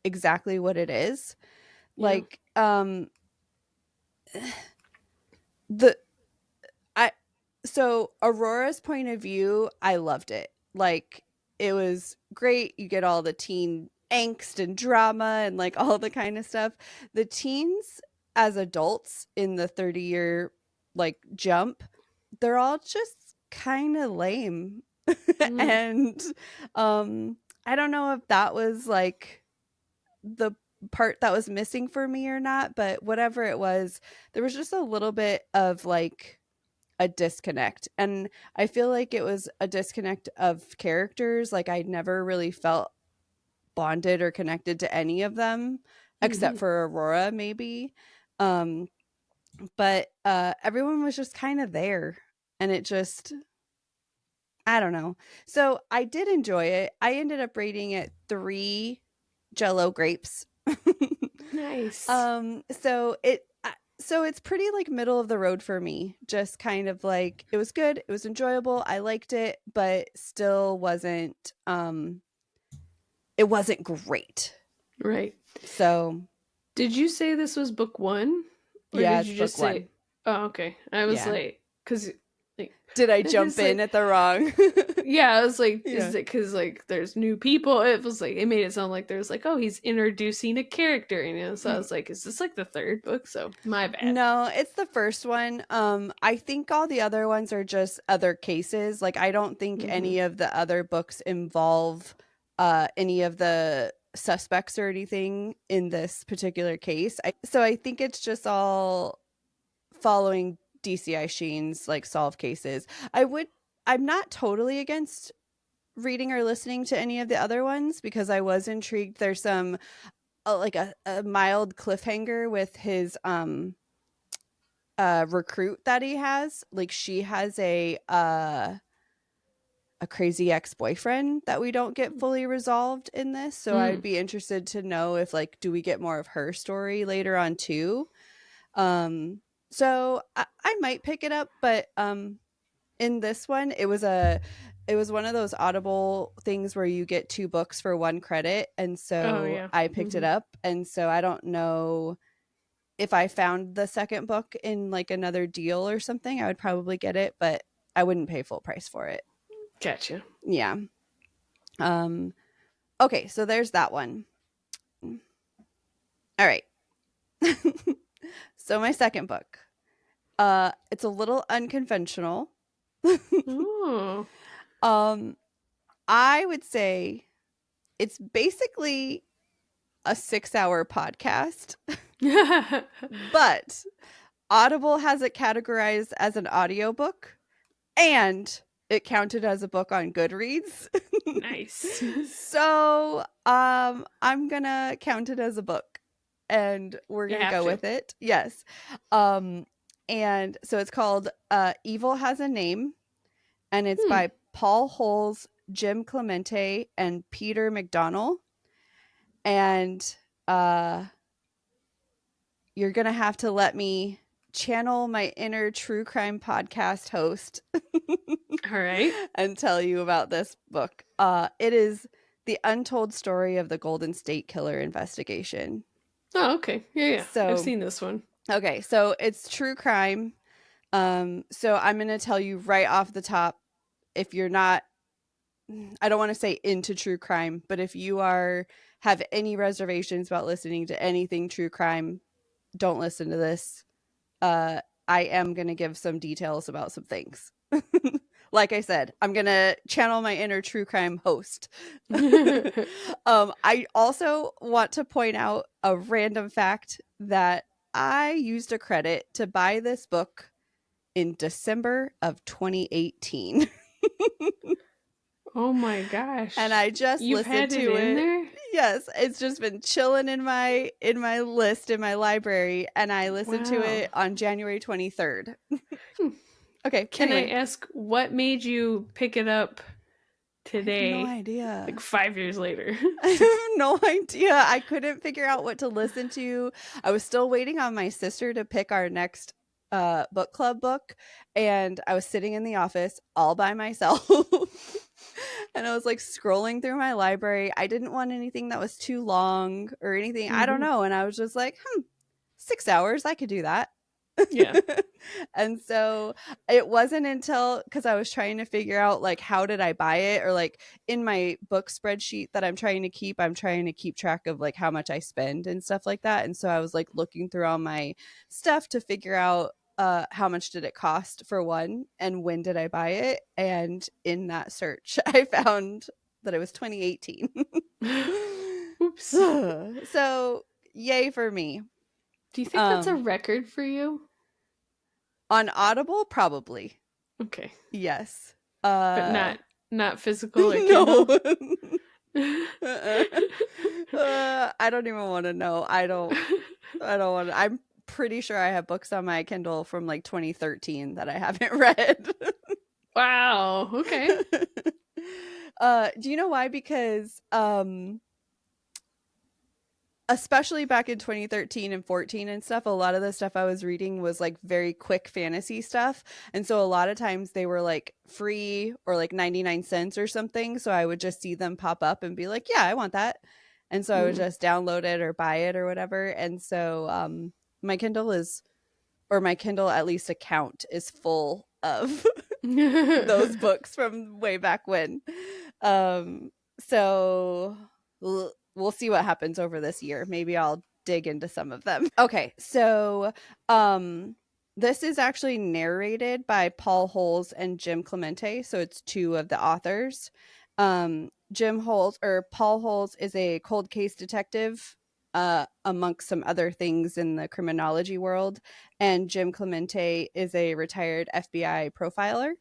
exactly what it is. Yeah. Like so Aurora's point of view, I loved it. Like it was great. You get all the teen angst and drama and like all the kind of stuff. The teens as adults in the 30-year like jump, they're all just kind of lame. And I don't know if that was like the part that was missing for me or not, but whatever it was, there was just a little bit of like a disconnect, and I feel like it was a disconnect of characters. Like I never really felt bonded or connected to any of them except for Aurora maybe, but everyone was just kind of there, and it just, I don't know. So I did enjoy it. I ended up rating it 3 Jello grapes. Nice. So it's pretty like middle of the road for me. Just kind of like, it was good, it was enjoyable, I liked it, but still wasn't it wasn't great. Right. So did you say this was book 1? Or yeah, did you just say 1. Oh, okay. I was like, because like, did I jump in at the wrong? Yeah, I was like, is it because like there's new people? It was like, it made it sound like there's like, oh, he's introducing a character, you know. So I was like, is this like the 3rd book? So my bad. No, it's the first one. I think all the other ones are just other cases. Like I don't think any of the other books involve any of the suspects or anything in this particular case. So I think it's just all following DCI Sheen's like solve cases. I'm not totally against reading or listening to any of the other ones because I was intrigued. There's some like a mild cliffhanger with his recruit that he has. Like she has a crazy ex-boyfriend that we don't get fully resolved in this. So I'd be interested to know if like, do we get more of her story later on too? So I might pick it up, but in this one, it was one of those Audible things where you get 2 books for 1 credit, and so I picked it up. And so I don't know if I found the second book in like another deal or something, I would probably get it, but I wouldn't pay full price for it. Gotcha. Yeah. Okay, so there's that one. All right. So my second book, it's a little unconventional. Ooh. I would say it's basically a 6-hour podcast, but Audible has it categorized as an audiobook, and it counted as a book on Goodreads. Nice. So I'm gonna count it as a book, and we're gonna go with it. Yes. And so it's called Evil Has a Name, and it's by Paul Holes, Jim Clemente, and Peter McDonnell. And you're gonna have to let me channel my inner true crime podcast host. All right. And tell you about this book. It is The Untold Story of the Golden State Killer Investigation. Oh, okay. Yeah. So, I've seen this one. Okay, so it's true crime. So I'm going to tell you right off the top, if you're not, I don't want to say into true crime, but if you have any reservations about listening to anything true crime, don't listen to this. I am going to give some details about some things. Like I said, I'm going to channel my inner true crime host. I also want to point out a random fact that I used a credit to buy this book in December of 2018. Oh my gosh. And I just listened to it. There? Yes, it's just been chilling in my list in my library, and I listened to it on January 23rd. Okay. Can I ask what made you pick it up today? I have no idea. Like 5 years later. I have no idea. I couldn't figure out what to listen to. I was still waiting on my sister to pick our next book club book, and I was sitting in the office all by myself. And I was like scrolling through my library. I didn't want anything that was too long or anything. I don't know. And I was just like, 6 hours. I could do that. Yeah. And so it wasn't until, because I was trying to figure out like how did I buy it, or like in my book spreadsheet that I'm trying to keep track of like how much I spend and stuff like that. And so I was like looking through all my stuff to figure out how much did it cost for one, and when did I buy it. And in that search I found that it was 2018. Oops. So yay for me. Do you think that's a record for you? On Audible, probably. Okay. Yes. But not physical or Kindle? No. I don't even want to know. I don't want to. I'm pretty sure I have books on my Kindle from like 2013 that I haven't read. Wow. Okay. Do you know why? Because especially back in 2013 and 14 and stuff, a lot of the stuff I was reading was like very quick fantasy stuff. And so a lot of times they were like free or like 99 cents or something. So I would just see them pop up and be like, yeah, I want that. And so I would just download it or buy it or whatever. And so my Kindle at least account is full of those books from way back when. So we'll see what happens over this year. Maybe I'll dig into some of them. Okay, so this is actually narrated by Paul Holes and Jim Clemente. So it's two of the authors. Paul Holes is a cold case detective, amongst some other things in the criminology world. And Jim Clemente is a retired FBI profiler.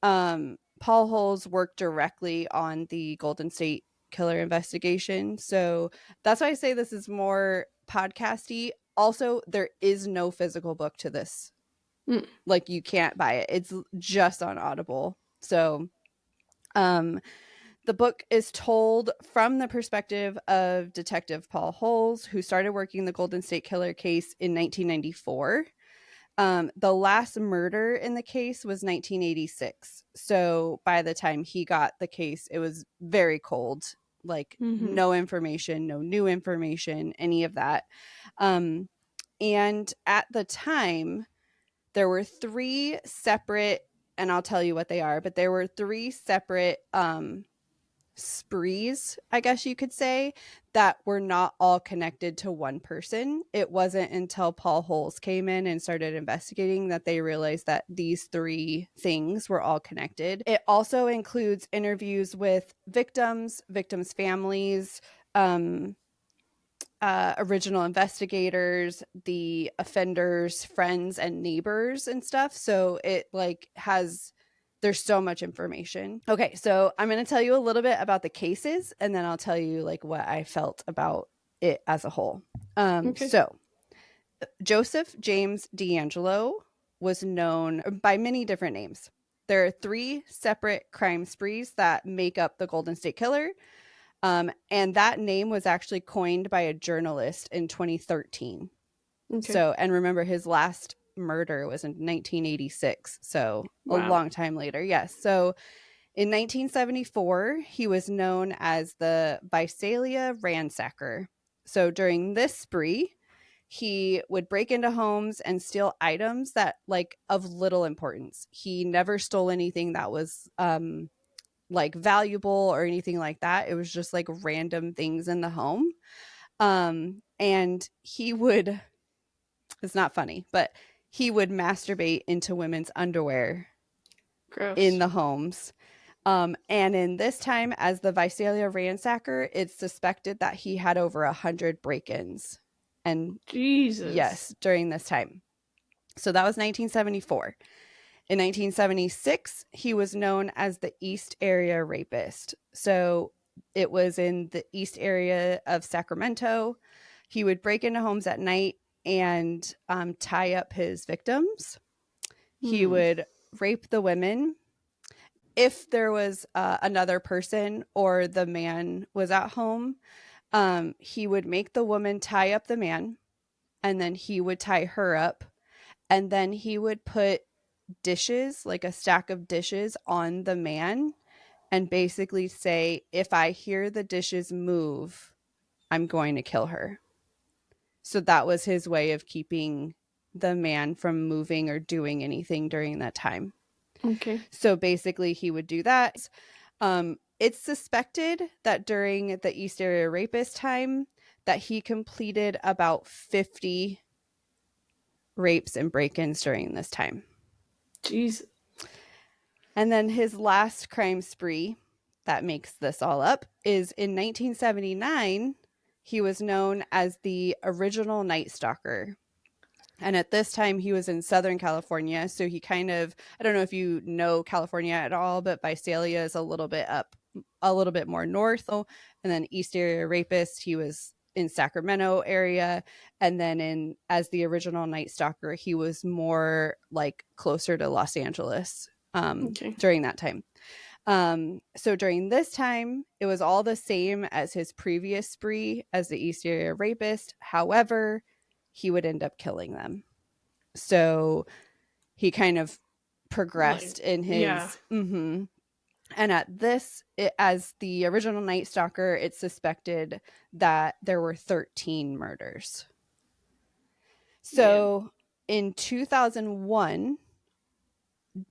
Paul Holes worked directly on the Golden State Killer investigation. So that's why I say this is more podcasty. Also, there is no physical book to this. Like you can't buy it. It's just on Audible. So the book is told from the perspective of Detective Paul Holes, who started working the Golden State Killer case in 1994. The last murder in the case was 1986. So by the time he got the case, it was very cold. Like no information, no new information, any of that. And at the time, there were three separate, and I'll tell you what they are, but there were three separate sprees, I guess you could say, that were not all connected to one person. It wasn't until Paul Holes came in and started investigating that they realized that these three things were all connected. It also includes interviews with victims' families, original investigators, the offenders' friends and neighbors and stuff. So it like has there's so much information. Okay, so I'm going to tell you a little bit about the cases, and then I'll tell you like what I felt about it as a whole. Okay. So Joseph James D'Angelo was known by many different names. There are 3 separate crime sprees that make up the Golden State Killer. And that name was actually coined by a journalist in 2013. Okay. So, and remember, his last murder was in 1986. So a long time later. Yes. So in 1974, he was known as the Visalia Ransacker. So during this spree, he would break into homes and steal items that like of little importance. He never stole anything that was like valuable or anything like that. It was just like random things in the home. And he would, it's not funny, but he would masturbate into women's underwear. Gross. In the homes. And in this time as the Visalia Ransacker, it's suspected that he had over 100 break-ins. And Jesus. Yes, during this time. So that was 1974. In 1976, he was known as the East Area Rapist. So it was in the East area of Sacramento. He would break into homes at night and tie up his victims. He would rape the women. If there was another person or the man was at home, he would make the woman tie up the man, and then he would tie her up, and then he would put dishes, like a stack of dishes, on the man and basically say, if I hear the dishes move, I'm going to kill her. So that was his way of keeping the man from moving or doing anything during that time. Okay. So basically he would do that. It's suspected that during the East Area Rapist time that he completed about 50 rapes and break-ins during this time. Jesus. And then his last crime spree that makes this all up is in 1979, he was known as the original Night Stalker. And at this time, he was in Southern California. So he kind of, I don't know if you know California at all, but Visalia is a little bit up, a little bit more north. And then East Area Rapist, he was in Sacramento area. And then as the original Night Stalker, he was more like closer to Los Angeles during that time. So during this time, it was all the same as his previous spree as the East Area Rapist. However, he would end up killing them. So he kind of progressed in his... Yeah. And at this, as the original Night Stalker, it's suspected that there were 13 murders. So in 2001,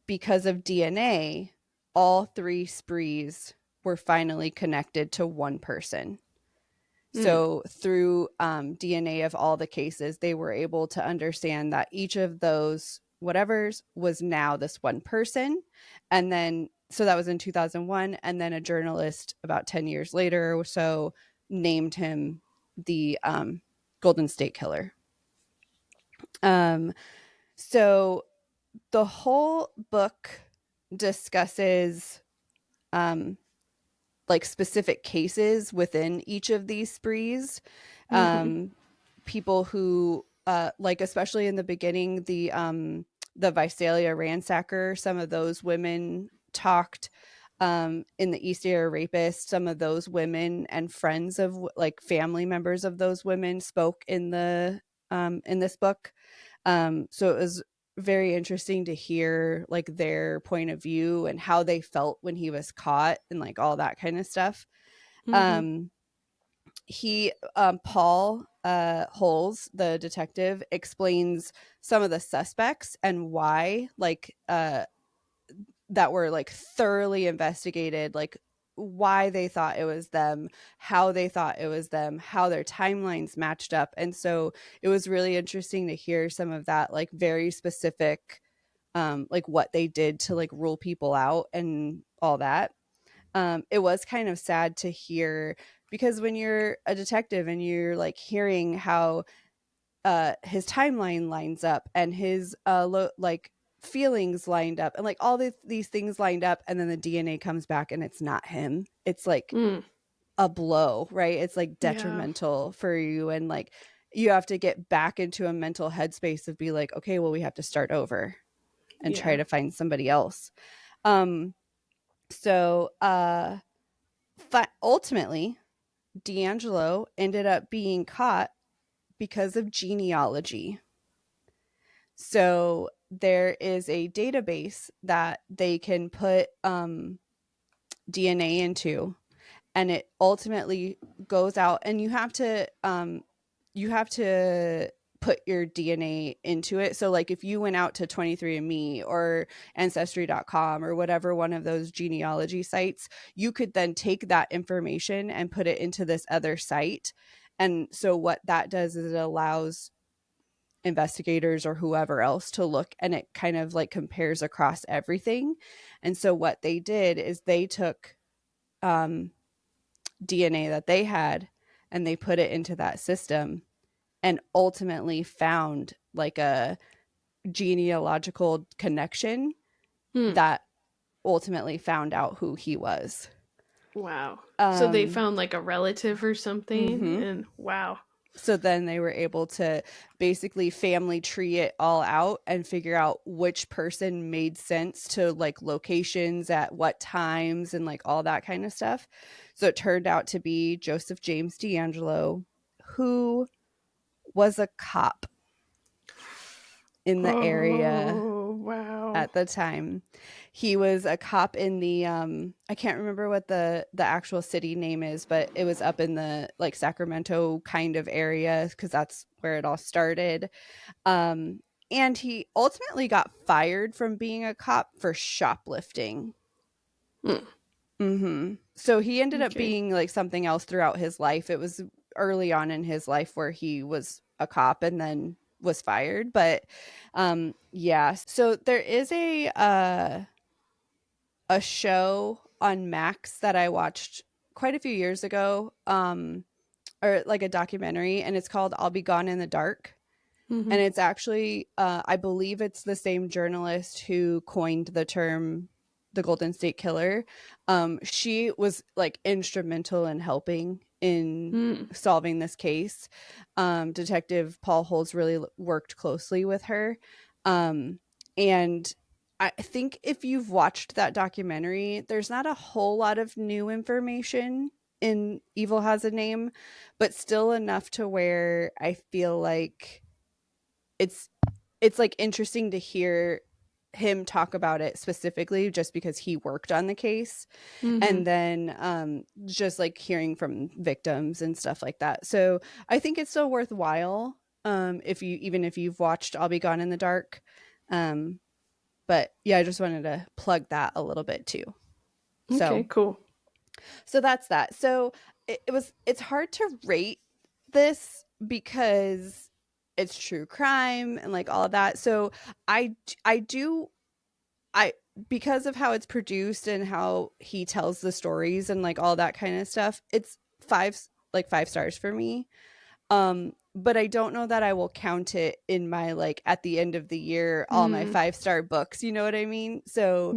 because of DNA, all 3 sprees were finally connected to one person. So through DNA of all the cases, they were able to understand that each of those whatevers was now this one person. And then, so that was in 2001. And then a journalist about 10 years later or so named him the Golden State Killer. So the whole book discusses like specific cases within each of these sprees. People who like, especially in the beginning, the Visalia Ransacker, some of those women talked. In the East Area Rapist, some of those women and friends of like family members of those women spoke in the in this book. So it was very interesting to hear like their point of view and how they felt when he was caught and like all that kind of stuff. Paul Holes, the detective, explains some of the suspects and why like that were like thoroughly investigated, like why they thought it was them, how they thought it was them, how their timelines matched up. And so it was really interesting to hear some of that, like very specific, like what they did to like rule people out and all that. It was kind of sad to hear, because when you're a detective and you're like hearing how his timeline lines up and his like feelings lined up and like all these things lined up, and then the DNA comes back and it's not him. It's like a blow, right? It's like detrimental for you, and like you have to get back into a mental headspace of be like, okay, well, we have to start over and try to find somebody else. So ultimately D'Angelo ended up being caught because of genealogy. So there is a database that they can put DNA into, and it ultimately goes out, and you have to put your DNA into it. So like if you went out to 23andMe or ancestry.com or whatever one of those genealogy sites, you could then take that information and put it into this other site. And so what that does is it allows investigators or whoever else to look, and it kind of like compares across everything. And so what they did is they took DNA that they had and they put it into that system, and ultimately found like a genealogical connection that ultimately found out who he was. Wow. So they found like a relative or something, and wow. So then they were able to basically family tree it all out and figure out which person made sense to like locations at what times and like all that kind of stuff. So it turned out to be Joseph James D'Angelo, who was a cop in the area at the time. He was a cop in the I can't remember what the actual city name is, but it was up in the like Sacramento kind of area, because that's where it all started. And he ultimately got fired from being a cop for shoplifting. So he ended up being like something else throughout his life. It was early on in his life where he was a cop and then was fired. But yeah, so there is a show on Max that I watched quite a few years ago, or like a documentary, and it's called I'll Be Gone in the Dark. And it's actually I believe it's the same journalist who coined the term the Golden State Killer. She was like instrumental in helping in solving this case. Detective Paul Holtz really worked closely with her. And I think if you've watched that documentary, there's not a whole lot of new information in Evil Has a Name, but still enough to where I feel like it's like interesting to hear him talk about it specifically just because he worked on the case. And then just like hearing from victims and stuff like that. So I think it's still worthwhile if you've watched I'll Be Gone in the Dark. But yeah, I just wanted to plug that a little bit too. Okay, cool. So that's that. So it's hard to rate this because it's true crime and like all of that. So I because of how it's produced and how he tells the stories and like all that kind of stuff, it's 5 stars for me. But I don't know that I will count it in my like at the end of the year all my 5-star books, you know what I mean? So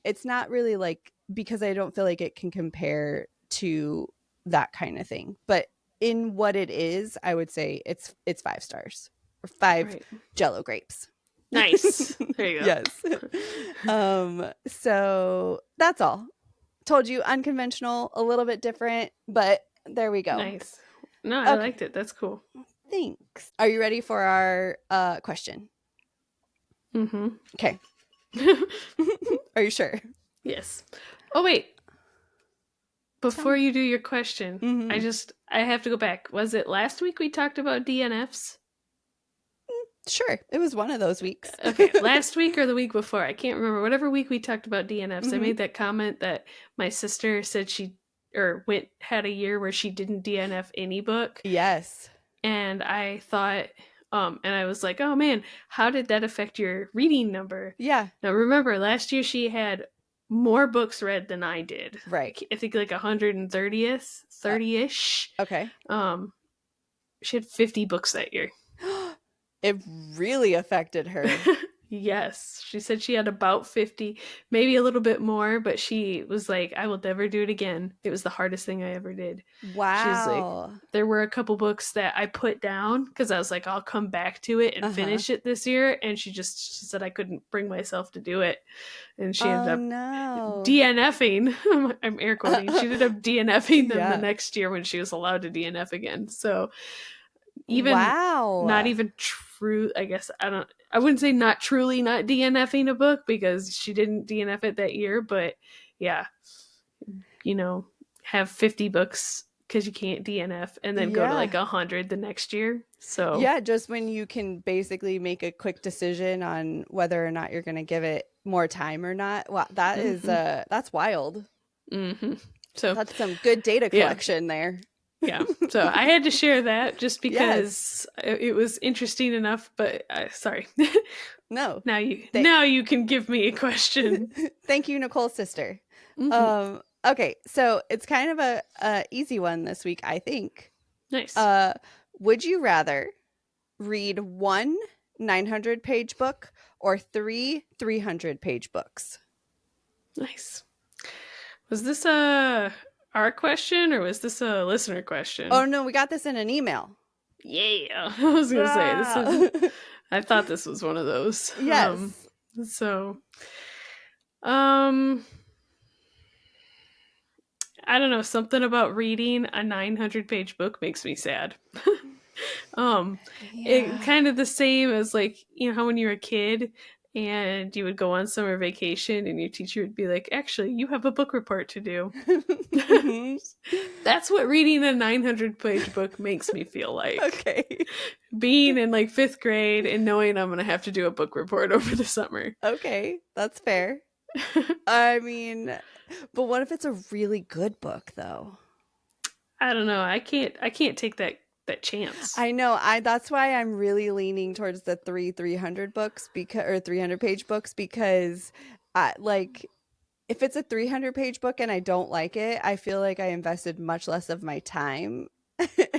it's not really like, because I don't feel like it can compare to that kind of thing. But in what it is, I would say it's 5 stars or 5 Jello grapes. Nice. There you go. Yes. So that's all. Told you, unconventional, a little bit different, but there we go. Nice. No, I liked it. That's cool. Thanks. Are you ready for our question? Okay. Are you sure? Yes. Oh, wait. Before you do your question, I have to go back. Was it last week we talked about DNFs? Sure. It was one of those weeks. Okay. Last week or the week before? I can't remember. Whatever week we talked about DNFs, I made that comment that my sister said had a year where she didn't DNF any book. Yes. And I thought, and I was like, oh man, how did that affect your reading number? Yeah. Now remember, last year she had more books read than I did. Right. I think like 30-ish. Okay. She had 50 books that year. It really affected her. Yes. She said she had about 50, maybe a little bit more, but she was like, I will never do it again. It was the hardest thing I ever did. She's like, Wow. there were a couple books that I put down because I was like, I'll come back to it and finish it this year. And she said I couldn't bring myself to do it. And she ended Oh up no. DNFing. I'm air quoting. She ended up DNFing them the Yeah. next year when she was allowed to DNF again. So even not Wow. even true, I guess I wouldn't say not truly not DNFing a book because she didn't DNF it that year, but yeah, have 50 books because you can't DNF and then go to like Yeah. 100 the next year. So Yeah, just when you can basically make a quick decision on whether or not you're going to give it more time or not. Wow, that is that's wild. So That's some good data yeah. collection there. Yeah. So I had to share that just because Yes. it was interesting enough, but sorry. No. now you can give me a question. Thank you, Nicole's sister. Okay, so it's kind of a easy one this week, I think. Nice. Would you rather read one 900-page book or three 300-page books? Nice. Was this our question or was this a listener question? Oh no, we got this in an email. Yeah. I was gonna say I thought this was one of those. Yes. I don't know, something about reading a 900-page book makes me sad. It kind of the same as like, how when you were a kid and you would go on summer vacation and your teacher would be like, actually, you have a book report to do. That's what reading a 900-page book makes me feel like. Okay. Being in like 5th grade and knowing I'm going to have to do a book report over the summer. Okay, that's fair. I mean, but what if it's a really good book though? I don't know. I can't take that chance. I know. That's why I'm really leaning towards the 300 books or 300-page books because like if it's a 300-page book and I don't like it, I feel like I invested much less of my time.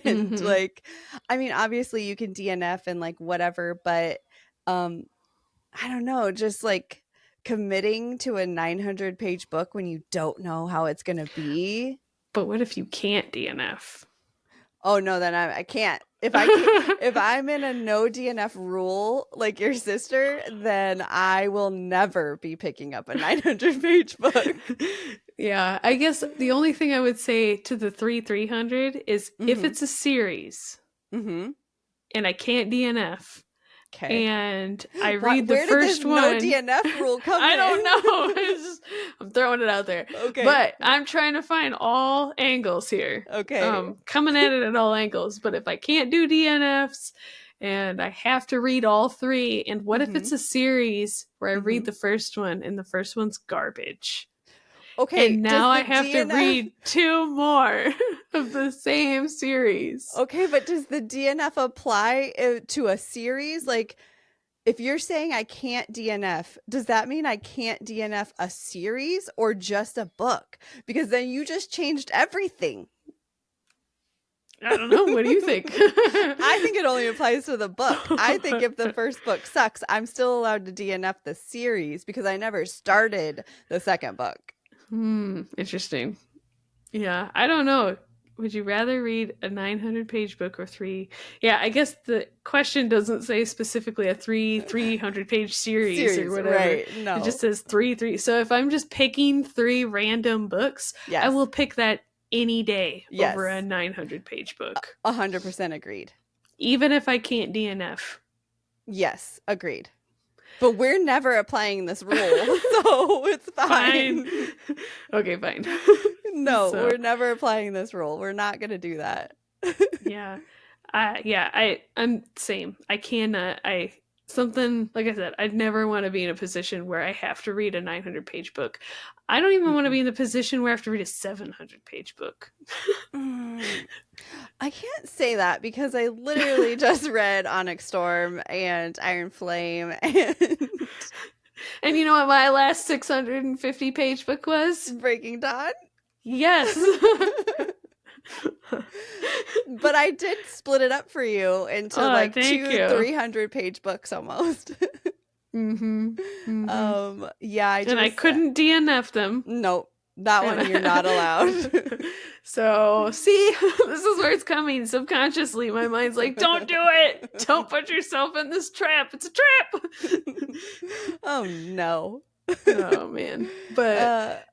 And like, I mean, obviously you can DNF and like whatever, but I don't know, just like committing to a 900-page book when you don't know how it's going to be. But what if you can't DNF? Oh no, then I can't. If I'm in a no DNF rule like your sister, then I will never be picking up a 900-page book. Yeah, I guess the only thing I would say to the 300 is if it's a series and I can't DNF, okay, and I read the first one. No DNF rule come I don't know. I'm throwing it out there. Okay, but I'm trying to find all angles here. Okay, coming at it at all angles. But if I can't do DNFs and I have to read all 3, and what if it's a series where I read the first one and the first one's garbage? Okay, and now I have to read 2 more of the same series. Okay, but does the DNF apply to a series? Like, if you're saying I can't DNF, does that mean I can't DNF a series or just a book? Because then you just changed everything. I don't know. What do you think? I think it only applies to the book. I think if the first book sucks, I'm still allowed to DNF the series because I never started the second book. Interesting. Yeah, I don't know. Would you rather read a 900-page book or 3? Yeah, I guess the question doesn't say specifically a 300-page series or whatever. Right, no. It just says 3. So if I'm just picking 3 random books, I will pick that any day over a 900-page book. 100% agreed. Even if I can't DNF. Yes, agreed. But we're never applying this rule, so it's fine. Okay, fine. No, we're never applying this rule. We're not going to do that. Yeah. I'm same. I cannot. Something, like I said, I'd never want to be in a position where I have to read a 900-page book. I don't even want to be in the position where I have to read a 700-page book. I can't say that because I literally just read Onyx Storm and Iron Flame and you know what my last 650-page book was? Breaking Dawn? Yes. But I did split it up for you into 2 300-page books almost. Mm-hmm. Mm-hmm. Yeah, I couldn't DNF them. Nope. That one you're not allowed. So, see, this is where it's coming subconsciously. My mind's like, don't do it. Don't put yourself in this trap. It's a trap. Oh, no. Oh, man. But,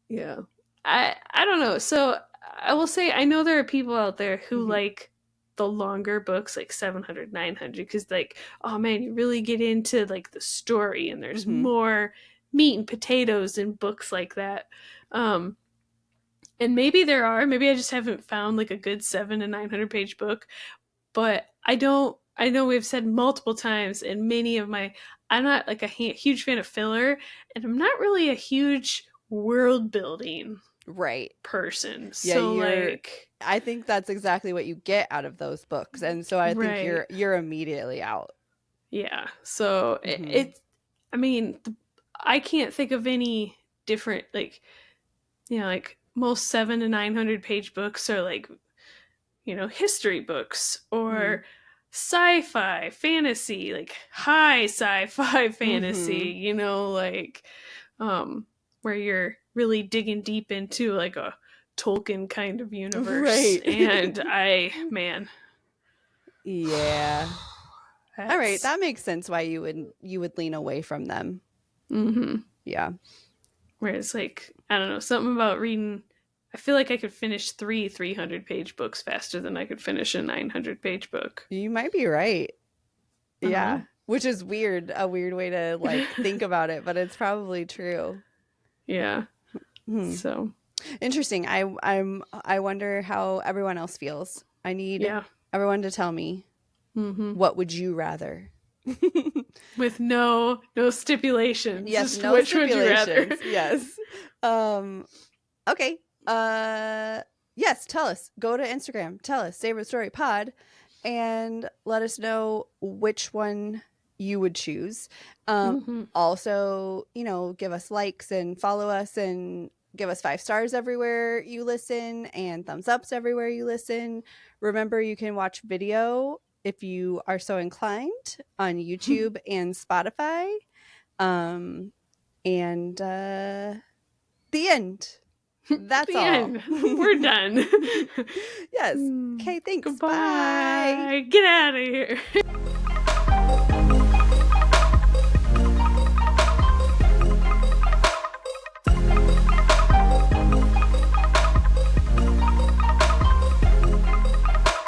yeah. I don't know. So, I will say, I know there are people out there who like the longer books, like 700, 900, because, like, oh, man, you really get into, like, the story, and there's more meat and potatoes in books like that. And maybe there are, maybe I just haven't found like a good 700 to 900 page book, but I know we've said multiple times in many of my, I'm not like a huge fan of filler, and I'm not really a huge world building person. Yeah, so like, I think that's exactly what you get out of those books. And so I think you're immediately out. Yeah. So it's, I mean, I can't think of any different, like, you know, like most 700 to 900 page books are like, you know, history books or sci-fi, fantasy, like high sci-fi fantasy, you know, like where you're really digging deep into like a Tolkien kind of universe. And man. Yeah. All right, that makes sense why you would lean away from them. Yeah. Whereas, like, I don't know, something about reading, I feel like I could finish 300 page books faster than I could finish a 900 page book. You might be right. Yeah. Which is weird, a weird way to like think about it, but it's probably true. Yeah. So interesting. I wonder how everyone else feels. I need everyone to tell me what would you rather? With no stipulations. Yes, just no which stipulations. Would you rather? Yes. Okay. Yes, tell us. Go to Instagram. Tell us, Favorite Story Pod, and let us know which one you would choose. Also, you know, give us likes and follow us and give us 5 stars everywhere you listen and thumbs ups everywhere you listen. Remember, you can watch video if you are so inclined on YouTube and Spotify. And the end. That's the all. End. We're done. Yes. Okay, thanks. Goodbye. Bye. Get out of here.